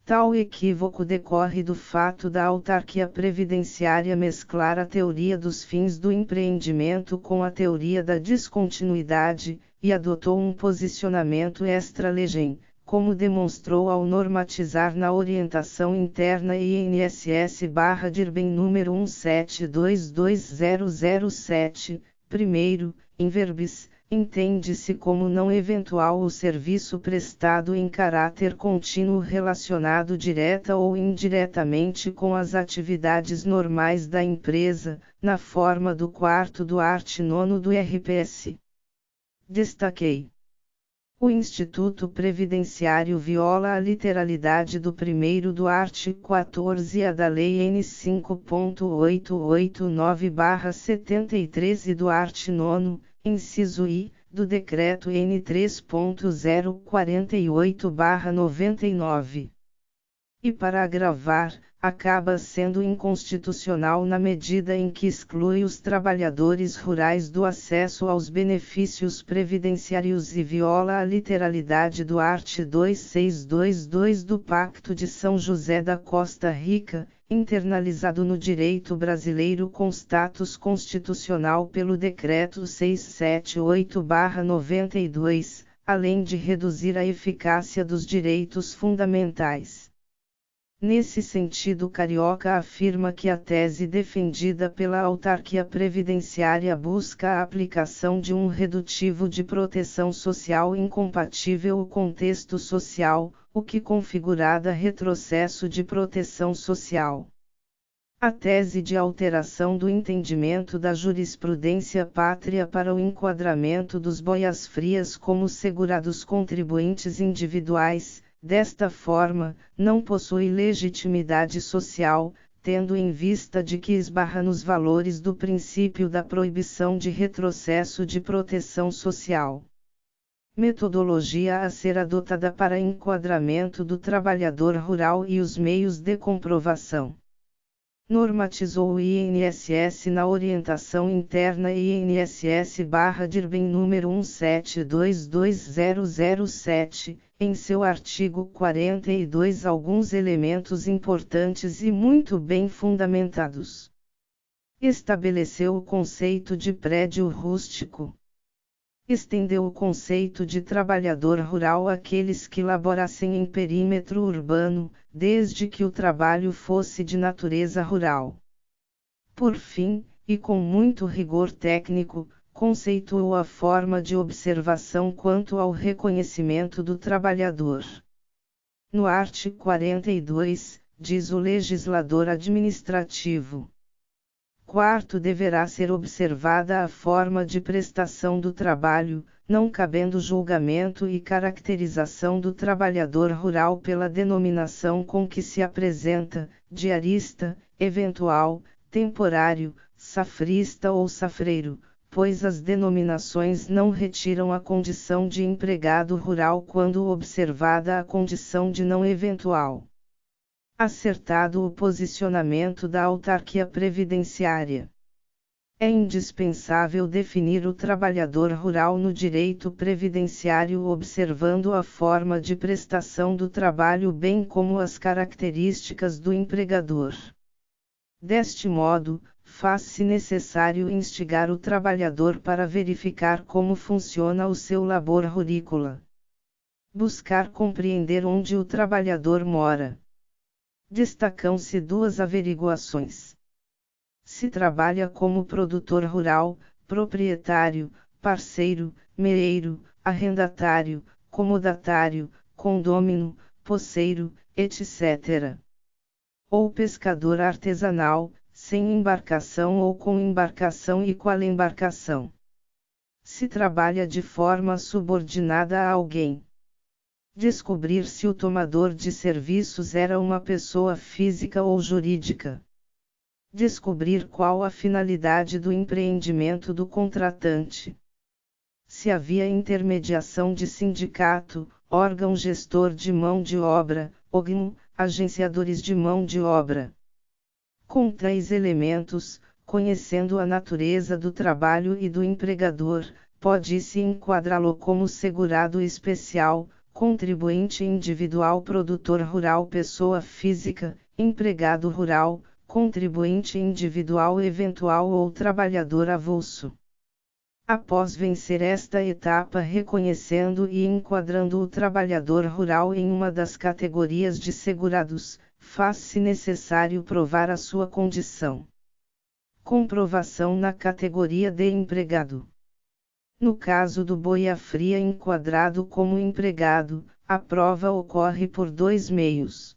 Tal equívoco decorre do fato da autarquia previdenciária mesclar a teoria dos fins do empreendimento com a teoria da descontinuidade, e adotou um posicionamento extra-legem, como demonstrou ao normatizar na orientação interna INSS/DIRBEM número 17220007, primeiro, in verbis, entende-se como não eventual o serviço prestado em caráter contínuo relacionado direta ou indiretamente com as atividades normais da empresa, na forma do 4º do art. 9 do RPS. Destaquei. O Instituto Previdenciário viola a literalidade do 1º do art. 14A da Lei N. 5.889/73 e do art. 9, inciso I, do Decreto N. 3.048/99. E para agravar, acaba sendo inconstitucional na medida em que exclui os trabalhadores rurais do acesso aos benefícios previdenciários e viola a literalidade do art. 2622 do Pacto de São José da Costa Rica, internalizado no direito brasileiro com status constitucional pelo Decreto 678/92, além de reduzir a eficácia dos direitos fundamentais. Nesse sentido, Carioca afirma que a tese defendida pela autarquia previdenciária busca a aplicação de um redutivo de proteção social incompatível com o contexto social, o que configurada retrocesso de proteção social. A tese de alteração do entendimento da jurisprudência pátria para o enquadramento dos boias-frias como segurados contribuintes individuais, desta forma, não possui legitimidade social, tendo em vista de que esbarra nos valores do princípio da proibição de retrocesso de proteção social. Metodologia a ser adotada para enquadramento do trabalhador rural e os meios de comprovação. Normatizou o INSS na orientação interna INSS/DIRBEM número 17222007, em seu artigo 42 alguns elementos importantes e muito bem fundamentados. Estabeleceu o conceito de prédio rústico. Estendeu o conceito de trabalhador rural àqueles que laborassem em perímetro urbano, desde que o trabalho fosse de natureza rural. Por fim, e com muito rigor técnico, conceituou a forma de observação quanto ao reconhecimento do trabalhador. No art. 42, diz o legislador administrativo. Quarto, deverá ser observada a forma de prestação do trabalho, não cabendo julgamento e caracterização do trabalhador rural pela denominação com que se apresenta, diarista, eventual, temporário, safrista ou safreiro, pois as denominações não retiram a condição de empregado rural quando observada a condição de não eventual. Acertado o posicionamento da autarquia previdenciária. É indispensável definir o trabalhador rural no direito previdenciário observando a forma de prestação do trabalho bem como as características do empregador. Deste modo, faz-se necessário instigar o trabalhador para verificar como funciona o seu labor rurícola. Buscar compreender onde o trabalhador mora. Destacam-se duas averiguações. Se trabalha como produtor rural, proprietário, parceiro, meeiro, arrendatário, comodatário, condômino, poceiro, etc. Ou pescador artesanal, sem embarcação ou com embarcação e qual embarcação. Se trabalha de forma subordinada a alguém. Descobrir se o tomador de serviços era uma pessoa física ou jurídica. Descobrir qual a finalidade do empreendimento do contratante. Se havia intermediação de sindicato, órgão gestor de mão de obra, OGMO, agenciadores de mão de obra. Com tais elementos, conhecendo a natureza do trabalho e do empregador, pode-se enquadrá-lo como segurado especial, contribuinte individual, produtor rural, pessoa física, empregado rural, contribuinte individual eventual ou trabalhador avulso. Após vencer esta etapa reconhecendo e enquadrando o trabalhador rural em uma das categorias de segurados, faz-se necessário provar a sua condição. Comprovação na categoria de empregado. No caso do boia-fria enquadrado como empregado, a prova ocorre por dois meios.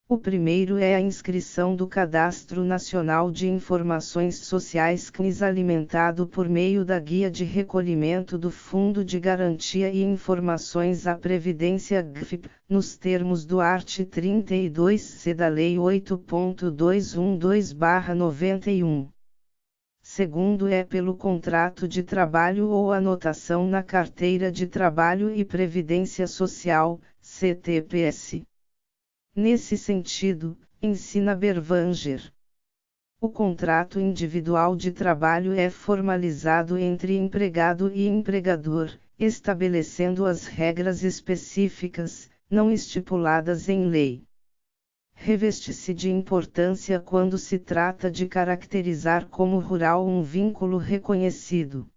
O primeiro é a inscrição do Cadastro Nacional de Informações Sociais CNIS alimentado por meio da Guia de Recolhimento do Fundo de Garantia e Informações à Previdência GFIP, nos termos do art. 32-C da Lei 8.212/91. Segundo é pelo contrato de trabalho ou anotação na Carteira de Trabalho e Previdência Social, CTPS. Nesse sentido, ensina Berwanger. O contrato individual de trabalho é formalizado entre empregado e empregador, estabelecendo as regras específicas, não estipuladas em lei. Reveste-se de importância quando se trata de caracterizar como rural um vínculo reconhecido.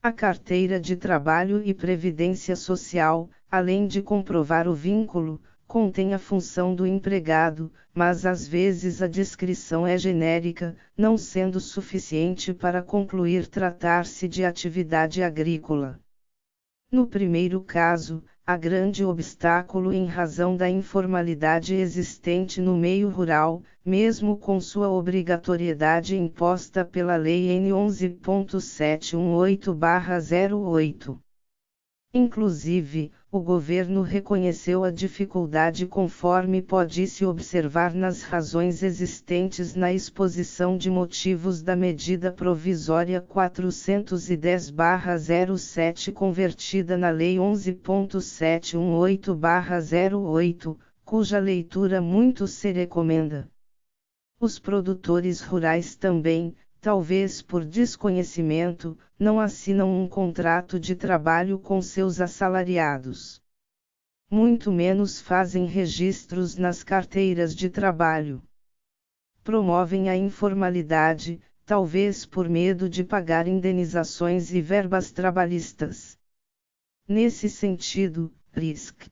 A Carteira de Trabalho e Previdência Social, além de comprovar o vínculo, contém a função do empregado, mas às vezes a descrição é genérica, não sendo suficiente para concluir tratar-se de atividade agrícola. No primeiro caso, há grande obstáculo em razão da informalidade existente no meio rural, mesmo com sua obrigatoriedade imposta pela Lei N 11.718/08. Inclusive, o governo reconheceu a dificuldade conforme pode-se observar nas razões existentes na exposição de motivos da medida provisória 410/07 convertida na Lei 11.718/08, cuja leitura muito se recomenda. Os produtores rurais também, talvez por desconhecimento, não assinam um contrato de trabalho com seus assalariados. Muito menos fazem registros nas carteiras de trabalho. Promovem a informalidade, talvez por medo de pagar indenizações e verbas trabalhistas. Nesse sentido, RISC.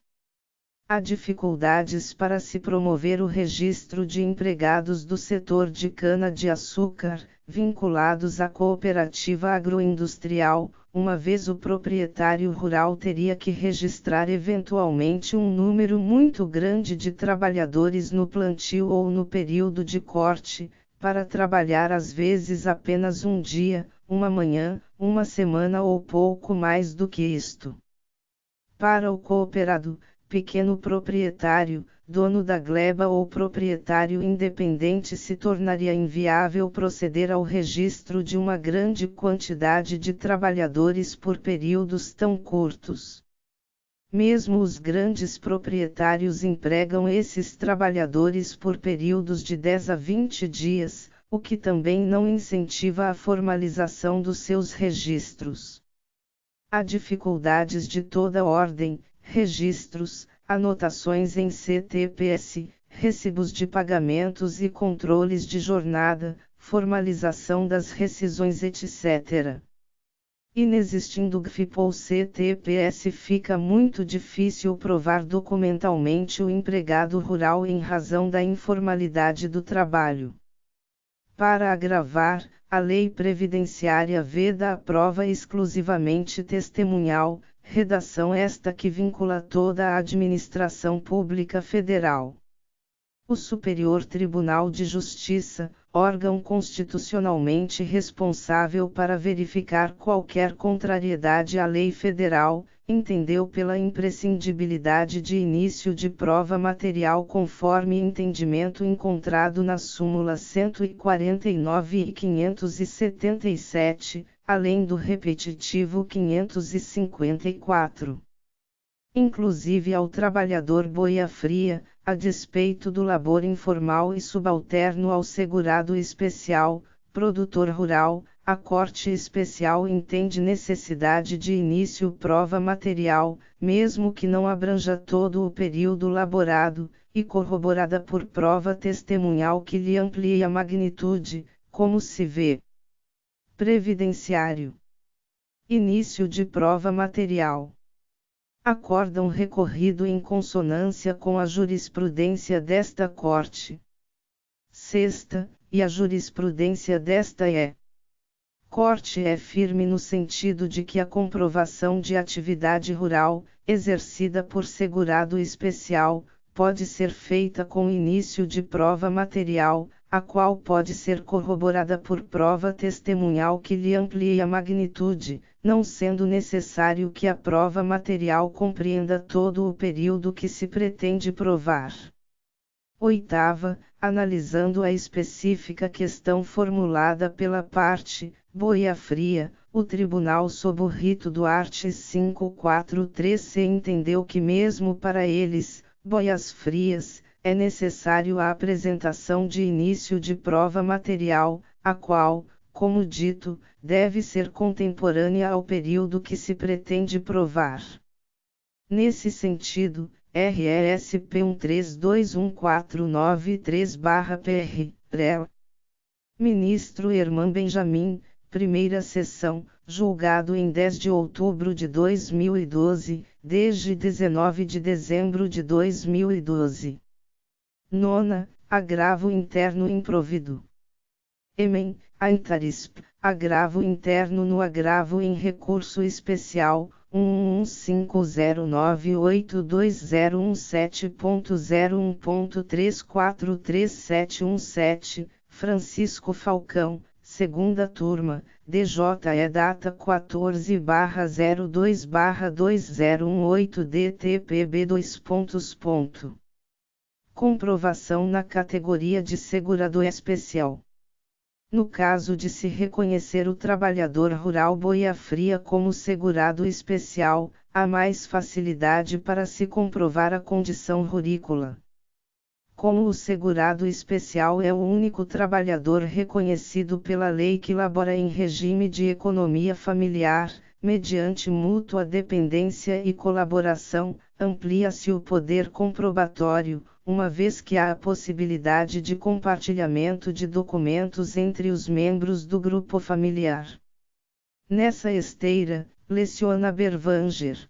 Há dificuldades para se promover o registro de empregados do setor de cana-de-açúcar, vinculados à cooperativa agroindustrial, uma vez o proprietário rural teria que registrar eventualmente um número muito grande de trabalhadores no plantio ou no período de corte, para trabalhar às vezes apenas um dia, uma manhã, uma semana ou pouco mais do que isto. Para o cooperado, pequeno proprietário, dono da gleba ou proprietário independente, se tornaria inviável proceder ao registro de uma grande quantidade de trabalhadores por períodos tão curtos. Mesmo os grandes proprietários empregam esses trabalhadores por períodos de 10 a 20 dias, o que também não incentiva a formalização dos seus registros. Há dificuldades de toda ordem: registros, anotações em CTPS, recibos de pagamentos e controles de jornada, formalização das rescisões, etc. Inexistindo GFIP ou CTPS, fica muito difícil provar documentalmente o empregado rural em razão da informalidade do trabalho. Para agravar, a lei previdenciária veda a prova exclusivamente testemunhal, redação esta que vincula toda a administração pública federal. O Superior Tribunal de Justiça, órgão constitucionalmente responsável para verificar qualquer contrariedade à lei federal, entendeu pela imprescindibilidade de início de prova material conforme entendimento encontrado na súmula 149 e 577, além do repetitivo 554. Inclusive ao trabalhador boia fria, a despeito do labor informal e subalterno ao segurado especial, produtor rural, a Corte Especial entende necessidade de início prova material, mesmo que não abranja todo o período laborado, e corroborada por prova testemunhal que lhe amplie a magnitude, como se vê. Previdenciário. Início de prova material. Acórdão recorrido em consonância com a jurisprudência desta Corte. Sexta, e a jurisprudência desta Corte é firme no sentido de que a comprovação de atividade rural, exercida por segurado especial, pode ser feita com início de prova material, a qual pode ser corroborada por prova testemunhal que lhe amplie a magnitude, não sendo necessário que a prova material compreenda todo o período que se pretende provar. Oitava, analisando a específica questão formulada pela parte boia fria, o Tribunal sob o rito do art. 543-C entendeu que mesmo para eles, boias frias, é necessário a apresentação de início de prova material, a qual, como dito, deve ser contemporânea ao período que se pretende provar. Nesse sentido, RESP 13214993/PR, REL. Ministro Herman Benjamin, primeira sessão, julgado em 10 de outubro de 2012, desde 19 de dezembro de 2012. Nona, agravo interno improvido. Emen, Antarisp, agravo interno no agravo em recurso especial, 11509820117.01.343717, Francisco Falcão, segunda turma, DJE data 14/02/2018 DTPB. Comprovação na categoria de segurado especial. No caso de se reconhecer o trabalhador rural boia fria como segurado especial, há mais facilidade para se comprovar a condição rurícola. Como o segurado especial é o único trabalhador reconhecido pela lei que labora em regime de economia familiar, mediante mútua dependência e colaboração, amplia-se o poder comprobatório, uma vez que há a possibilidade de compartilhamento de documentos entre os membros do grupo familiar. Nessa esteira, leciona Berwanger.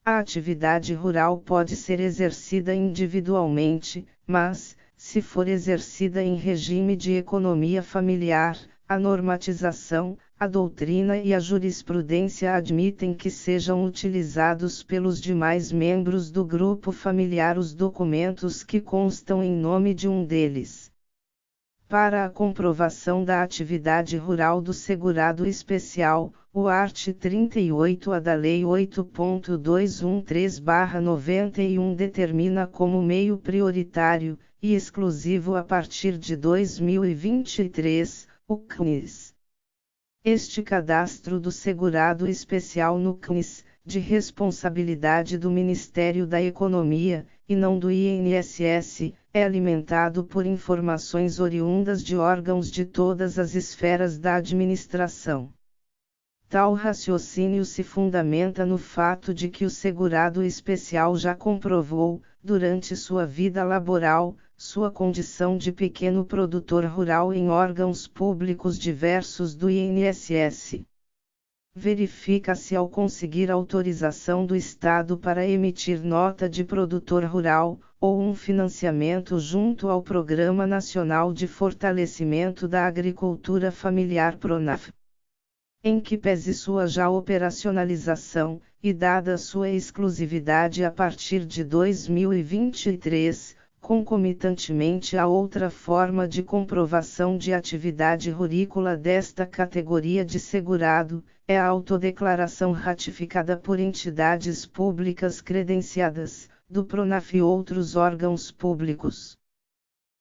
A atividade rural pode ser exercida individualmente, mas, se for exercida em regime de economia familiar, a normatização, a doutrina e a jurisprudência admitem que sejam utilizados pelos demais membros do grupo familiar os documentos que constam em nome de um deles. Para a comprovação da atividade rural do segurado especial, o art. 38A da Lei 8.213/91 determina como meio prioritário, e exclusivo a partir de 2023, o CNIS. Este cadastro do segurado especial no CNIS, de responsabilidade do Ministério da Economia, e não do INSS, é alimentado por informações oriundas de órgãos de todas as esferas da administração. Tal raciocínio se fundamenta no fato de que o segurado especial já comprovou, durante sua vida laboral, sua condição de pequeno produtor rural em órgãos públicos diversos do INSS. Verifica-se ao conseguir autorização do Estado para emitir nota de produtor rural, ou um financiamento junto ao Programa Nacional de Fortalecimento da Agricultura Familiar PRONAF. Em que pese sua já operacionalização, e dada sua exclusividade a partir de 2023, concomitantemente a outra forma de comprovação de atividade rurícola desta categoria de segurado, é a autodeclaração ratificada por entidades públicas credenciadas, do PRONAF e outros órgãos públicos.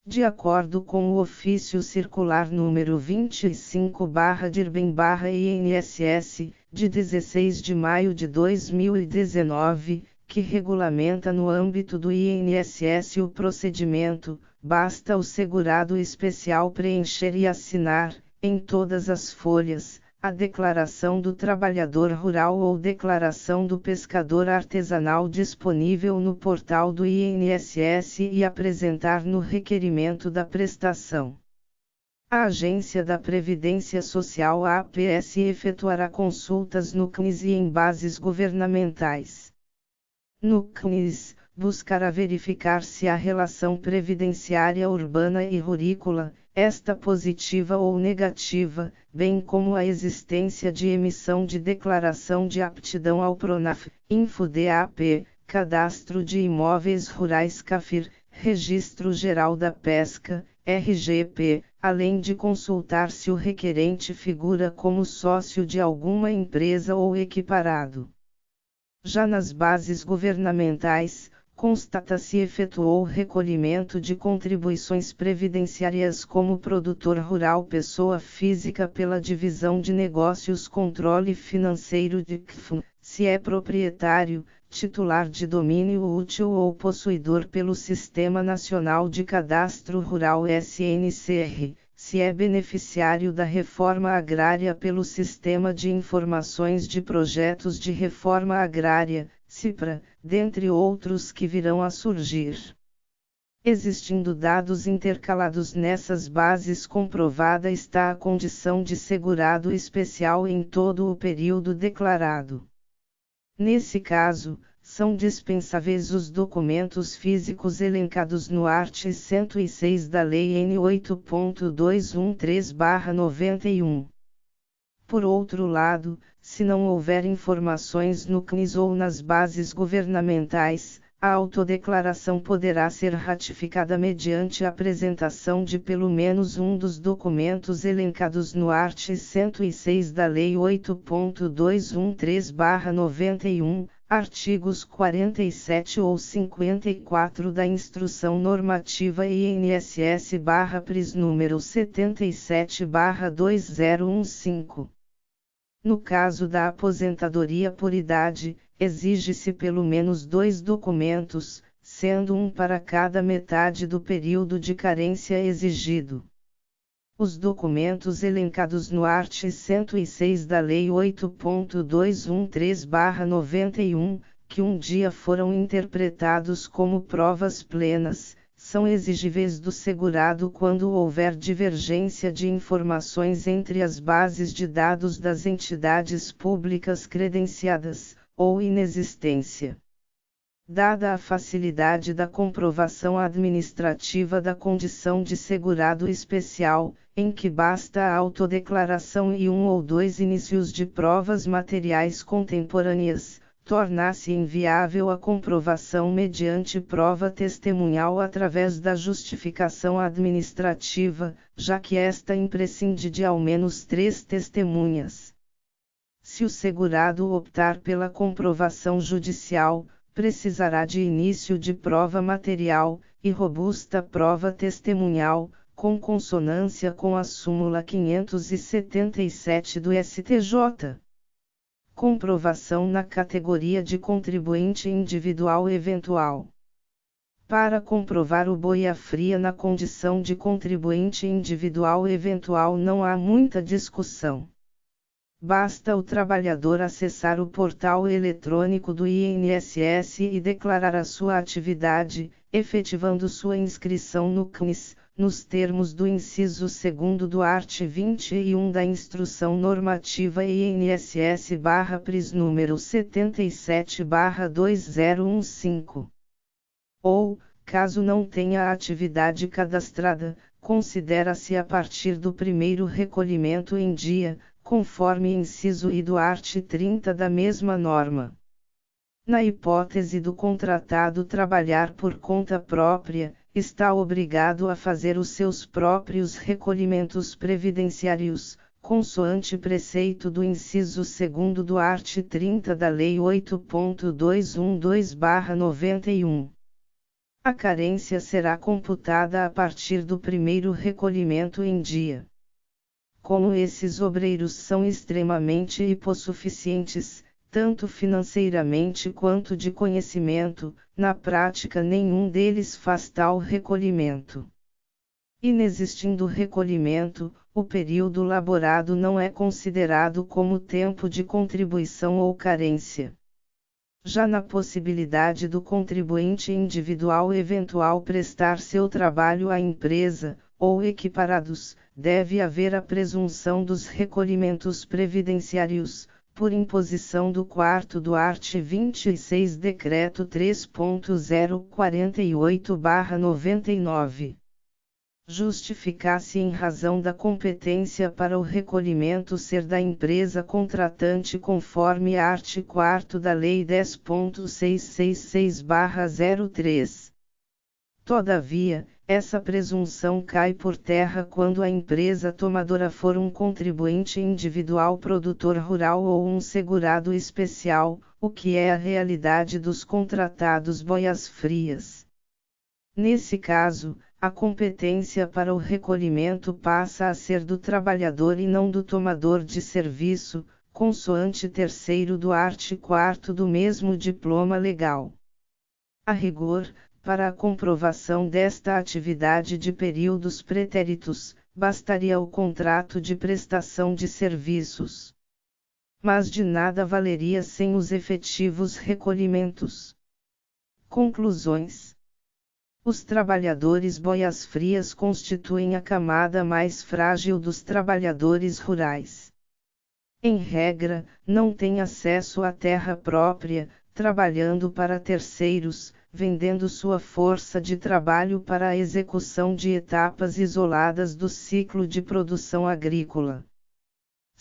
De acordo com o ofício circular número 25/DIRBEM/INSS, de 16 de maio de 2019, que regulamenta no âmbito do INSS o procedimento, basta o segurado especial preencher e assinar, em todas as folhas, a declaração do trabalhador rural ou declaração do pescador artesanal disponível no portal do INSS e apresentar no requerimento da prestação. A Agência da Previdência Social APS efetuará consultas no CNIS e em bases governamentais. No CNIS, buscará verificar se a relação previdenciária urbana e rurícola, esta positiva ou negativa, bem como a existência de emissão de declaração de aptidão ao PRONAF, InfoDAP, Cadastro de Imóveis Rurais CAFIR, Registro Geral da Pesca, RGP, além de consultar se o requerente figura como sócio de alguma empresa ou equiparado. Já nas bases governamentais, constata-se efetuou recolhimento de contribuições previdenciárias como produtor rural pessoa física pela Divisão de Negócios Controle Financeiro de CFN, se é proprietário, titular de domínio útil ou possuidor pelo Sistema Nacional de Cadastro Rural SNCR, se é beneficiário da reforma agrária pelo Sistema de Informações de Projetos de Reforma Agrária, CIPRA, dentre outros que virão a surgir. Existindo dados intercalados nessas bases, comprovada está a condição de segurado especial em todo o período declarado. Nesse caso, são dispensáveis os documentos físicos elencados no art. 106 da Lei N. 8.213/91. Por outro lado, Se não houver informações no CNIS ou nas bases governamentais, a autodeclaração poderá ser ratificada mediante a apresentação de pelo menos um dos documentos elencados no art. 106 da Lei 8.213/91, artigos 47 ou 54 da Instrução Normativa INSS/PRIS número 77/2015. No caso da aposentadoria por idade, exige-se pelo menos 2 documentos, sendo um para cada metade do período de carência exigido. Os documentos elencados no art. 106 da Lei 8.213/91, que um dia foram interpretados como provas plenas, são exigíveis do segurado quando houver divergência de informações entre as bases de dados das entidades públicas credenciadas, ou inexistência. Dada a facilidade da comprovação administrativa da condição de segurado especial, em que basta a autodeclaração e um ou dois inícios de provas materiais contemporâneas, torna-se inviável a comprovação mediante prova testemunhal através da justificação administrativa, já que esta imprescinde de ao menos 3 testemunhas. Se o segurado optar pela comprovação judicial, precisará de início de prova material, e robusta prova testemunhal, com consonância com a súmula 577 do STJ. Comprovação na categoria de contribuinte individual eventual. Para comprovar o boia-fria na condição de contribuinte individual eventual não há muita discussão. Basta o trabalhador acessar o portal eletrônico do INSS e declarar a sua atividade, efetivando sua inscrição no CNIS, nos termos do inciso 2º do art. 21 da Instrução Normativa INSS/PRIS número 77/2015. Ou, caso não tenha a atividade cadastrada, considera-se a partir do primeiro recolhimento em dia, conforme inciso I do art. 30 da mesma norma. Na hipótese do contratado trabalhar por conta própria, está obrigado a fazer os seus próprios recolhimentos previdenciários, consoante preceito do inciso 2º do art. 30 da Lei 8.212/91. A carência será computada a partir do primeiro recolhimento em dia. Como esses obreiros são extremamente hipossuficientes, tanto financeiramente quanto de conhecimento, na prática nenhum deles faz tal recolhimento. Inexistindo recolhimento, o período laborado não é considerado como tempo de contribuição ou carência. Já na possibilidade do contribuinte individual eventual prestar seu trabalho à empresa, ou equiparados, deve haver a presunção dos recolhimentos previdenciários, por imposição do 4º do art. 26 Decreto 3.048/99. Justificar-se em razão da competência para o recolhimento ser da empresa contratante conforme art. 4º da Lei 10.666/03. Todavia, essa presunção cai por terra quando a empresa tomadora for um contribuinte individual produtor rural ou um segurado especial, o que é a realidade dos contratados boias-frias. Nesse caso, a competência para o recolhimento passa a ser do trabalhador e não do tomador de serviço, consoante 3º do art. 4º do mesmo diploma legal. A rigor, para a comprovação desta atividade de períodos pretéritos, bastaria o contrato de prestação de serviços. Mas de nada valeria sem os efetivos recolhimentos. Conclusões. Os trabalhadores boias-frias constituem a camada mais frágil dos trabalhadores rurais. Em regra, não têm acesso à terra própria, trabalhando para terceiros, vendendo sua força de trabalho para a execução de etapas isoladas do ciclo de produção agrícola.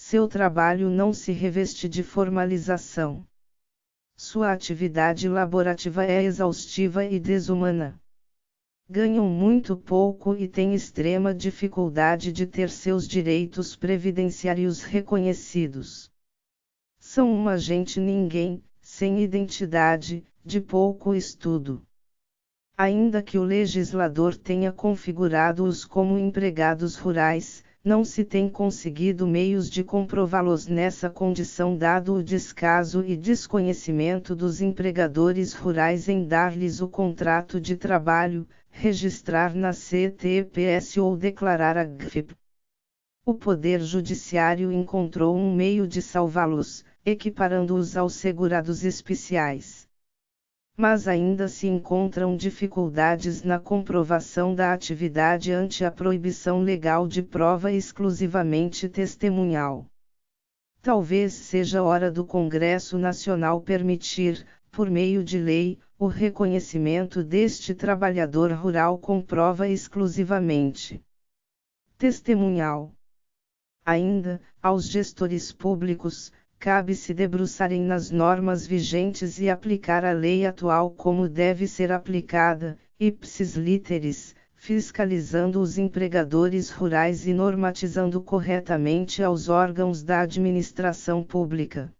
Seu trabalho não se reveste de formalização. Sua atividade laborativa é exaustiva e desumana. Ganham muito pouco e têm extrema dificuldade de ter seus direitos previdenciários reconhecidos. São uma gente ninguém, sem identidade, de pouco estudo. Ainda que o legislador tenha configurado-os como empregados rurais, não se tem conseguido meios de comprová-los nessa condição dado o descaso e desconhecimento dos empregadores rurais em dar-lhes o contrato de trabalho, registrar na CTPS ou declarar a GFIP. O Poder Judiciário encontrou um meio de salvá-los, equiparando-os aos segurados especiais. Mas ainda se encontram dificuldades na comprovação da atividade ante a proibição legal de prova exclusivamente testemunhal. Talvez seja hora do Congresso Nacional permitir, por meio de lei, o reconhecimento deste trabalhador rural com prova exclusivamente testemunhal. Ainda, aos gestores públicos, cabe se debruçarem nas normas vigentes e aplicar a lei atual como deve ser aplicada, ipsis literis, fiscalizando os empregadores rurais e normatizando corretamente aos órgãos da administração pública.